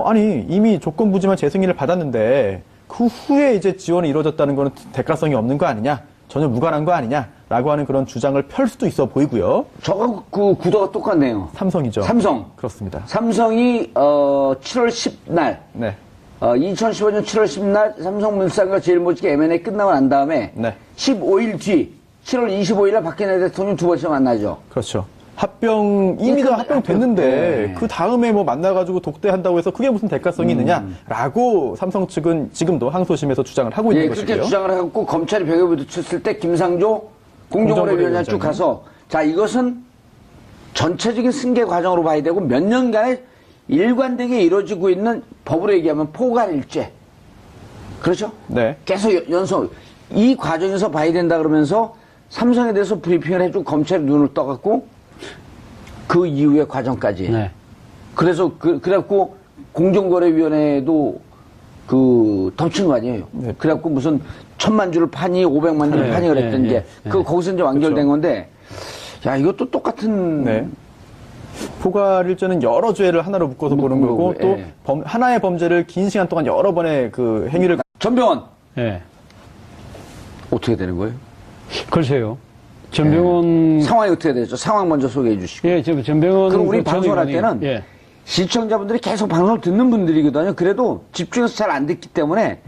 아니 이미 조건부지만 재승인을 받았는데 그 후에 이제 지원이 이루어졌다는 거는 대가성이 없는 거 아니냐? 전혀 무관한 거 아니냐라고 하는 그런 주장을 펼 수도 있어 보이고요. 저거 그 구도가 똑같네요. 삼성이죠. 삼성. 그렇습니다. 삼성이 7월 10날 네. 2015년 7월 10날 삼성물산과 제일모직의 M&A 끝나고 난 다음에 네. 15일 뒤 7월 25일에 박근혜 대통령 두 번째 만나죠. 그렇죠. 이미 다 합병됐는데, 네. 그 다음에 뭐 만나가지고 독대한다고 해서 그게 무슨 대가성이 있느냐라고 삼성 측은 지금도 항소심에서 주장을 하고 있는 예, 것이고요. 그렇게 주장을 해갖고 검찰이 벽에 부딪혔을 때 김상조 공정거래위원장 쭉 가서 자, 이것은 전체적인 승계 과정으로 봐야 되고 몇 년간의 일관되게 이루어지고 있는 법으로 얘기하면 포괄일죄. 그렇죠? 네. 계속 연속 이 과정에서 봐야 된다 그러면서 삼성에 대해서 브리핑을 해주고 검찰이 눈을 떠갖고 그 이후의 과정까지. 네. 그래서 그래갖고 공정거래위원회도 덮친 거 아니에요. 네. 그래갖고 무슨 1000만 주를 파니 500만 주를 네, 파니 그랬던 네, 게 네, 거기서 이제 완결된 그렇죠. 건데 야 이것도 똑같은 네. 포괄일죄는 여러 죄를 하나로 묶어서 보는 거고 또 예. 하나의 범죄를 긴 시간 동안 여러 번의 그 행위를 전병헌 예. 어떻게 되는 거예요? 글쎄요. 전병헌 상황이 어떻게 되죠? 상황 먼저 소개해 주시고. 예, 전병헌 그럼 우리 그 전 방송을 할 의원이- 때는 예. 시청자분들이 계속 방송을 듣는 분들이거든요. 그래도 집중해서 잘 안 듣기 때문에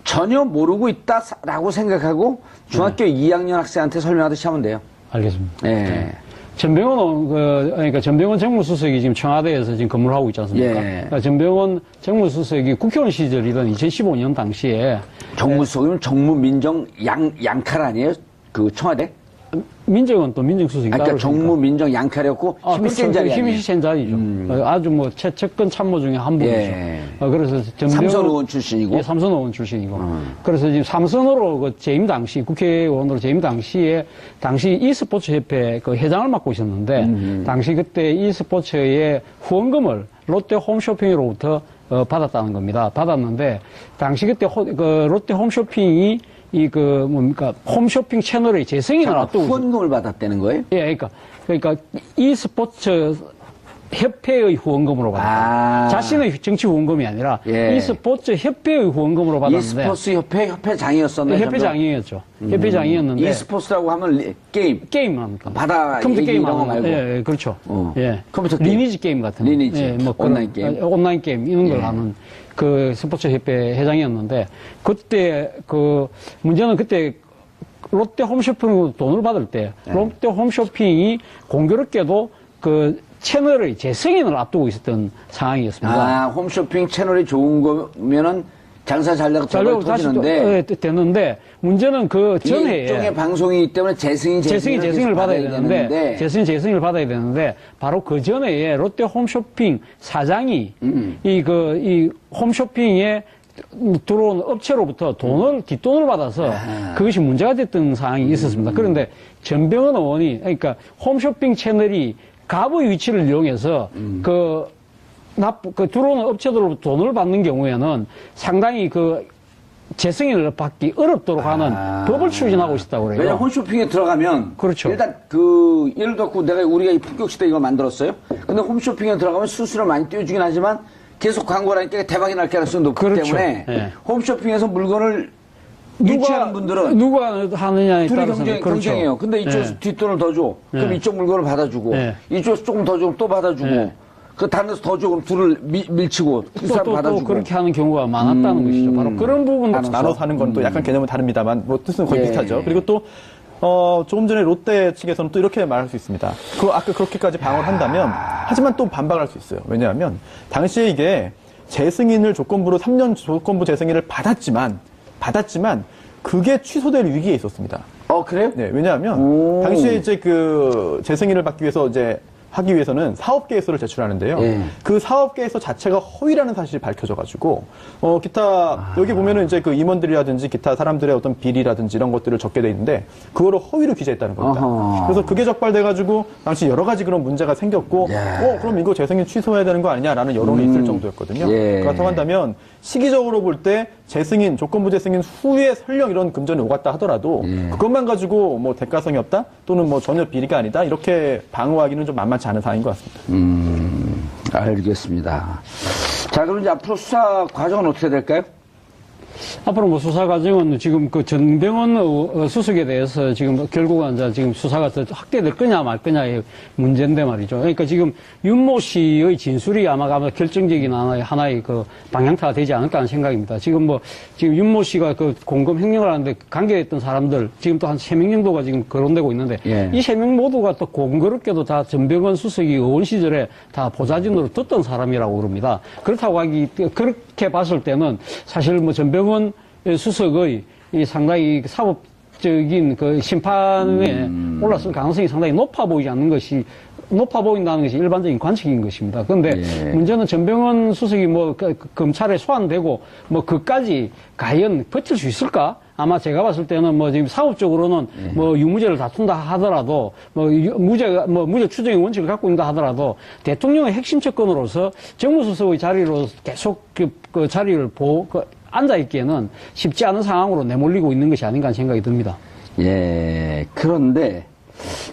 전혀 모르고 있다라고 생각하고 중학교 2학년 학생한테 설명하듯이 하면 돼요. 알겠습니다. 예. 전병헌 그러니까 전병헌 정무수석이 지금 청와대에서 지금 근무를 하고 있지 않습니까? 예. 그러니까 전병헌 정무수석이 국회의원 시절이던 2015년 당시에 정무수석이면 정무민정 양칼 아니에요? 그 청와대? 민정은 또 민정수석이 아니, 따로 그러니까 정무민정 양칼이었고 힘이 센 자리 힘이 아니에요? 센 자리죠. 아주 뭐 최측근 참모 중에 한 분이죠. 예. 그래서 삼선 의원 출신이고. 예, 삼선 의원 출신이고. 그래서 지금 삼선으로 그 재임 당시 국회의원으로 재임 당시에 당시 e스포츠 협회 그 회장을 맡고 있었는데 당시 그때 e스포츠의 후원금을 롯데 홈쇼핑으로부터 받았다는 겁니다. 받았는데 당시 그때 그 롯데 홈쇼핑이 홈쇼핑 채널의 재승인을 앞두고 후원금을 받았다는 거예요? 예, 그러니까 e스포츠 협회의 후원금으로 받았다. 아. 자신의 정치 후원금이 아니라 예. e스포츠 협회의 후원금으로 받았는데 e스포츠 협회장이었었나요? 협회장이었죠. 협회장이었는데 e스포츠라고 하면 게임 합니까? 바다 컴퓨터 얘기 게임 이런 거 하고 말고. 예, 그렇죠. 예. 컴퓨터 게임. 리니지 게임 같은 리니지. 예, 뭐 온라인 게임. 온라인 게임 이런 걸 예. 하는 그 스포츠 협회 회장이었는데 그때 그 문제는 그때 롯데 홈쇼핑으로 돈을 받을 때 롯데 홈쇼핑이 공교롭게도 그 채널의 재승인을 앞두고 있었던 상황이었습니다. 아, 홈쇼핑 채널이 좋은 거면은 장사 잘 되고 잘 되고 다시 또 됐는데 문제는 그 전해에 일종의 방송이기 때문에 재승인을 받아야 되는데 재승인을 받아야 되는데 바로 그 전에 롯데 홈쇼핑 사장이 이 홈쇼핑에 들어온 업체로부터 뒷돈을 받아서 그것이 문제가 됐던 상황이 있었습니다. 그런데 전병헌 의원이 그러니까 홈쇼핑 채널이 갑의 위치를 이용해서 그 들어오는 업체들로부터 돈을 받는 경우에는 상당히 그 재승인을 받기 어렵도록 하는 법을 추진하고 있다고 그래요. 왜냐면 홈쇼핑에 들어가면 그렇죠. 일단 예를 들어 우리가 이 품격시대 이걸 만들었어요. 근데 홈쇼핑에 들어가면 수수료 많이 띄워주긴 하지만 계속 광고를 하니까 대박이 날 가능성이 높기 그렇죠. 때문에 예. 홈쇼핑에서 물건을 유치하는 분들은 누가 하느냐에 둘이 따라서 경쟁해요. 근데 이쪽 예. 뒷돈을 더 줘. 그럼 예. 이쪽 물건을 받아주고 예. 이쪽 조금 더 주고 또 받아주고 예. 그 다른 데서 더 줘. 그럼 둘을 밀치고 그 사람 또 받아주고. 그렇게 하는 경우가 많았다는 것이죠. 바로 그런 부분도 나눠서 하는 건 또 약간 개념은 다릅니다만 뭐 뜻은 거의 예. 비슷하죠. 그리고 또 조금 전에 롯데 측에서는 또 이렇게 말할 수 있습니다. 아까 그렇게까지 방어를 한다면, 하지만 또 반박할 수 있어요. 왜냐하면, 당시에 이게 재승인을 조건부로 3년 조건부 재승인을 받았지만, 그게 취소될 위기에 있었습니다. 그래요? 네, 왜냐하면, 당시에 이제 그 재승인을 받기 위해서 하기 위해서는 사업계획서를 제출하는데요. 그 사업계획서 자체가 허위라는 사실이 밝혀져가지고, 기타, 여기 보면은 이제 그 임원들이라든지 기타 사람들의 어떤 비리라든지 이런 것들을 적게 돼 있는데, 그거를 허위로 기재했다는 겁니다. 그래서 그게 적발돼가지고, 당시 여러 가지 그런 문제가 생겼고, 그럼 이거 재승인 취소해야 되는 거 아니냐라는 여론이 있을 정도였거든요. 그렇다고 한다면, 시기적으로 볼 때 재승인, 조건부 재승인 후에 설령 이런 금전이 오갔다 하더라도 그것만 가지고 뭐 대가성이 없다 또는 뭐 전혀 비리가 아니다 이렇게 방어하기는 좀 만만치 않은 상황인 것 같습니다. 알겠습니다. 자, 그럼 이제 앞으로 수사 과정은 어떻게 될까요? 앞으로 뭐 수사 과정은 지금 그 전병헌 수석에 대해서 지금 결국은 이제 지금 수사가 더 확대될 거냐 말 거냐의 문제인데 말이죠. 그러니까 지금 윤모 씨의 진술이 아마 결정적인 하나의 그 방향타가 되지 않을까 하는 생각입니다. 지금 지금 윤모 씨가 그 공금 횡령을 하는데 관계했던 사람들 지금 또 한 3명 정도가 지금 거론되고 있는데 이 3명 모두가 또 공교롭게도 다 전병헌 수석이 의원 시절에 다 보좌진으로 듣던 사람이라고 그럽니다. 그렇다고 그렇게 봤을 때는 사실 뭐 전병헌 수석의 이 상당히 사법적인 그 심판에 올랐을 가능성이 상당히 높아 보인다는 것이 일반적인 관측인 것입니다. 그런데 문제는 전병헌 수석이 검찰에 소환되고 그까지 과연 버틸 수 있을까? 아마 제가 봤을 때는 지금 사업적으로는 유무죄를 다툰다 하더라도 무죄 추정의 원칙을 갖고 있다 하더라도 대통령의 핵심 채권으로서 정무수석의 자리로 계속 그 자리를 앉아있기에는 쉽지 않은 상황으로 내몰리고 있는 것이 아닌가 하는 생각이 듭니다. 그런데,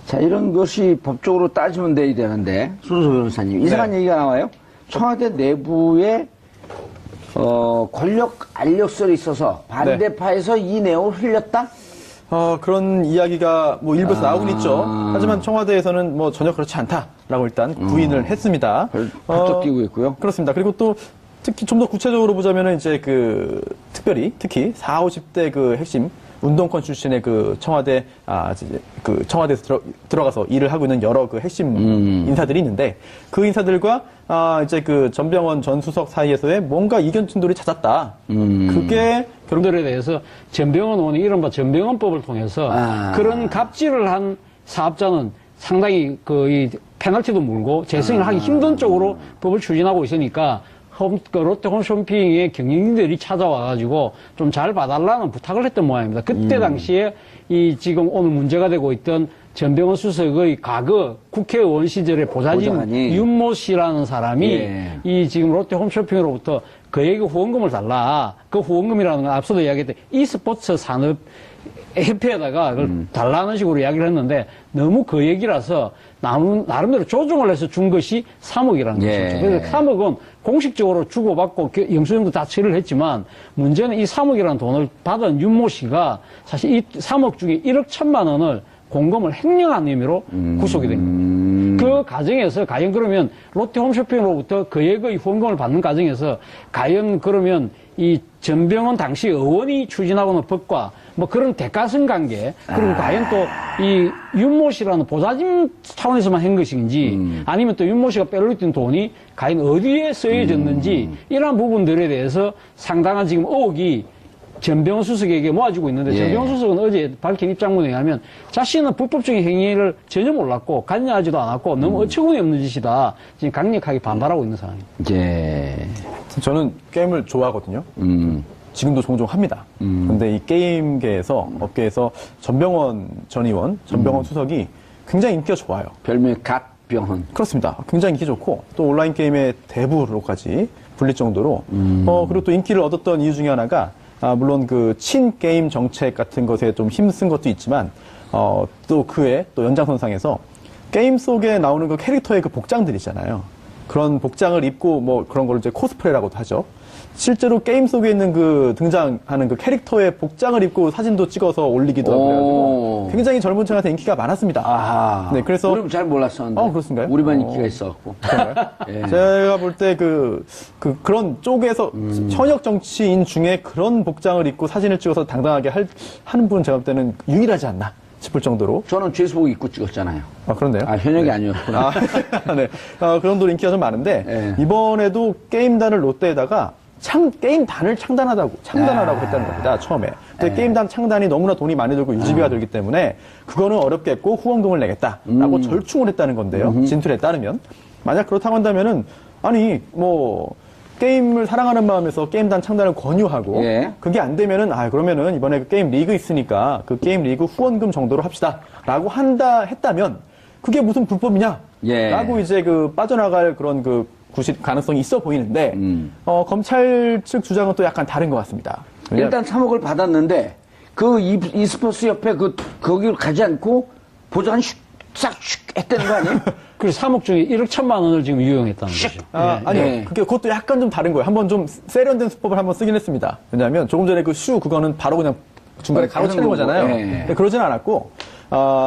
자, 이런 것이 법적으로 따지면 돼야 되는데, 손수호 변호사님, 이상한 얘기가 나와요? 청와대 내부에, 권력 알력설이 있어서 반대파에서 이 내용을 흘렸다? 그런 이야기가 일부에서 나오긴 있죠. 하지만 청와대에서는 전혀 그렇지 않다라고 일단 부인을 했습니다. 발적 띄고 있고요. 그렇습니다. 그리고 또 특히 좀 더 구체적으로 보자면은 이제 특히 40, 50대 그 핵심 운동권 출신의 그 청와대에서 들어가서 일을 하고 있는 여러 그 핵심 인사들이 있는데 그 인사들과 이제 그 전병헌 전 수석 사이에서의 뭔가 이견 충돌이 잦았다. 그게 결론들에 대해서 전병헌 의원이 이른바 전병헌법을 통해서 그런 갑질을 한 사업자는 상당히 이 페널티도 물고 재승인을 하기 힘든 쪽으로 법을 추진하고 있으니까 롯데 홈쇼핑의 경영진들이 찾아와가지고 좀 잘 봐달라는 부탁을 했던 모양입니다. 그때 당시에 지금 오늘 문제가 되고 있던 전병헌 수석의 과거 국회의원 시절의 보좌진 윤모 씨라는 사람이 지금 롯데 홈쇼핑으로부터 그에게 후원금을 달라. 그 후원금이라는 건 앞서도 이야기했던 e스포츠 산업 협회에다가 그걸 달라는 식으로 이야기를 했는데 너무 그 얘기라서 나름대로 조정을 해서 준 것이 3억이라는 것이죠. 그래서 3억은 공식적으로 주고받고 영수증도 다 처리를 했지만 문제는 이 3억이라는 돈을 받은 윤모 씨가 사실 이 3억 중에 1억 1천만 원을 공금을 횡령한 의미로 구속이 된 겁니다. 그 과정에서 과연 그러면 롯데 홈쇼핑으로부터 그액의 후원금을 받는 과정에서 과연 그러면 이 전병헌 당시 의원이 추진하고는 법과 그런 대가성 관계 그리고 과연 또 이 윤모 씨라는 보좌진 차원에서만 한 것인지 아니면 또 윤모 씨가 빼돌렸던 돈이 과연 어디에 쓰여졌는지 이러한 부분들에 대해서 상당한 지금 의혹이 전병헌 수석에게 모아지고 있는데 전병헌 수석은 어제 밝힌 입장문에 의하면 자신은 불법적인 행위를 전혀 몰랐고 관여하지도 않았고 너무 어처구니 없는 짓이다. 지금 강력하게 반발하고 있는 상황입니다. 저는 게임을 좋아하거든요. 지금도 종종 합니다. 근데 이 게임계에서 업계에서 전병헌 전 의원, 전병헌 수석이 굉장히 인기가 좋아요. 별명이 갓병헌. 그렇습니다. 굉장히 인기 좋고 또 온라인 게임의 대부로까지 불릴 정도로 그리고 또 인기를 얻었던 이유 중에 하나가 물론 그 친게임 정책 같은 것에 좀 힘쓴 것도 있지만 또 그에 또 연장선상에서 게임 속에 나오는 그 캐릭터의 그 복장들 있잖아요. 그런 복장을 입고 그런 걸 이제 코스프레라고도 하죠. 실제로 게임 속에 있는 그 등장하는 그 캐릭터의 복장을 입고 사진도 찍어서 올리기도 하고 그래가지고 굉장히 젊은 층한테 인기가 많았습니다. 네, 그래서 우리는 잘 몰랐었는데. 그렇습가요? 우리만 인기가 있어갖고. 제가 볼 때 그런 쪽에서 현역 정치인 중에 그런 복장을 입고 사진을 찍어서 당당하게 하는 분은 제가 볼 때는 유일하지 않나. 싶을 정도로. 저는 죄수복 입고 찍었잖아요. 아, 그런데요? 아, 현역이 아니었구나. 아, 네. 그 정도로 인기가 좀 많은데, 네. 이번에도 게임단을 롯데에다가 게임단을 창단하라고 했다는 겁니다, 처음에. 근데 게임단 창단이 너무나 돈이 많이 들고 유지비가 들기 때문에, 그거는 어렵겠고 후원금을 내겠다라고 절충을 했다는 건데요. 진술에 따르면. 만약 그렇다고 한다면은, 아니, 게임을 사랑하는 마음에서 게임단 창단을 권유하고, 예. 그게 안 되면은, 그러면은 이번에 그 게임 리그 있으니까 그 게임 리그 후원금 정도로 합시다라고 했다면, 그게 무슨 불법이냐? 예. 라고 이제 빠져나갈 그런 가능성이 있어 보이는데, 검찰 측 주장은 또 약간 다른 것 같습니다. 일단 3억을 받았는데 그 e스포츠 협회 거기를 가지 않고 보좌관 싹 했다는 거 아니에요? 그래서 3억 중에 1억 1천만 원을 지금 유용했다는 거죠. 아니요. 네. 그것도 약간 좀 다른 거예요. 한번 좀 세련된 수법을 한번 쓰긴 했습니다. 왜냐하면 조금 전에 그거는 바로 그냥 중간에 가로채는 거잖아요. 네. 근데 그러진 않았고,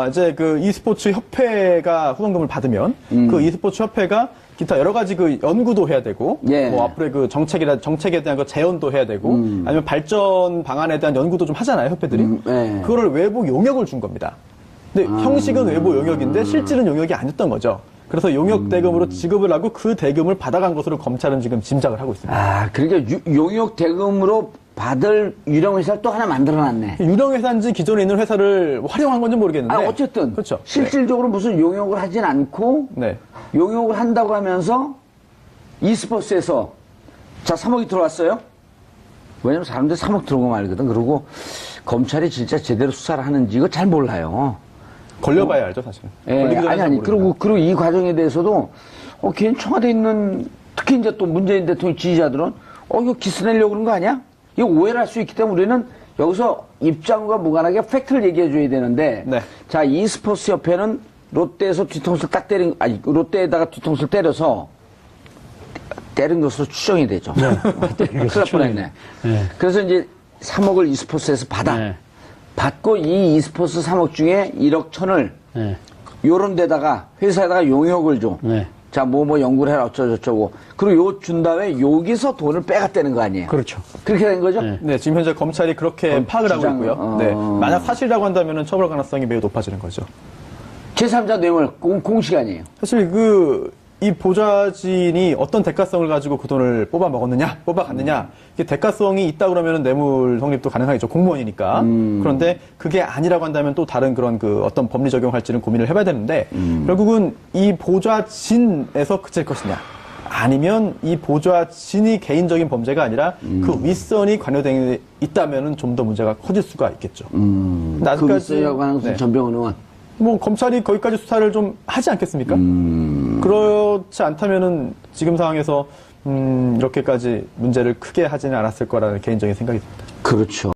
이제 e스포츠 협회가 후원금을 받으면 그 e스포츠 협회가 기타 여러 가지 연구도 해야 되고, 예. 앞으로의 정책에 대한 재현도 해야 되고, 아니면 발전 방안에 대한 연구도 좀 하잖아요, 협회들이. 예. 그거를 외부 용역을 준 겁니다. 근데 형식은 외부 용역인데 실질은 용역이 아니었던 거죠. 그래서 용역 대금으로 지급을 하고 그 대금을 받아간 것으로 검찰은 지금 짐작을 하고 있습니다. 그러니까 용역 대금으로 받을 유령 회사를 또 하나 만들어놨네. 유령 회사인지 기존에 있는 회사를 활용한 건지 모르겠는데. 어쨌든 그렇죠. 실질적으로 무슨 용역을 하진 않고 네. 용역을 한다고 하면서 e스포츠에서 자 3억이 들어왔어요. 왜냐면 사람들 3억 들어오고 말거든. 그리고 검찰이 진짜 제대로 수사를 하는지 이거 잘 몰라요. 걸려봐야 알죠, 사실은. 예, 걸리기 전에 잘 모릅니다. 그리고 이 과정에 대해서도, 괜히 청와대에 있는, 특히 이제 또 문재인 대통령 지지자들은, 이거 기스내려고 그런 거 아니야? 이거 오해를 할 수 있기 때문에 우리는 여기서 입장과 무관하게 팩트를 얘기해줘야 되는데, 네. 자, e스포츠 협회는 롯데에서 뒤통수를 롯데에다가 뒤통수를 때려서, 때린 것으로 추정이 되죠. 큰일 날 뻔했네. 네. 그래서 이제 3억을 e스포츠에서 받아. 네. 받고 이 e스포츠 3억 중에 1억 천을 네. 요런 데다가 회사에다가 용역을 줘. 네. 자, 연구를 해라 어쩌고저쩌고. 그리고 요 준 다음에 여기서 돈을 빼갔다는 거 아니에요? 그렇죠. 그렇게 된 거죠? 네. 네, 지금 현재 검찰이 그렇게 파악을 하고 주장, 있고요. 네. 만약 사실이라고 한다면 처벌 가능성이 매우 높아지는 거죠. 제3자 뇌물 공식 아니에요? 사실 이 보좌진이 어떤 대가성을 가지고 그 돈을 뽑아갔느냐, 이게 대가성이 있다 그러면 뇌물 성립도 가능하겠죠. 공무원이니까. 그런데 그게 아니라고 한다면 또 다른 그런 어떤 법리 적용할지는 고민을 해봐야 되는데, 결국은 이 보좌진에서 그칠 것이냐, 아니면 이 보좌진이 개인적인 범죄가 아니라 그 윗선이 관여되어 있다면은 좀 더 문제가 커질 수가 있겠죠. 근데 그 윗선이라고 하는 것은 전병헌 의원. 검찰이 거기까지 수사를 좀 하지 않겠습니까? 그렇지 않다면은 지금 상황에서 이렇게까지 문제를 크게 하지는 않았을 거라는 개인적인 생각이 듭니다. 그렇죠.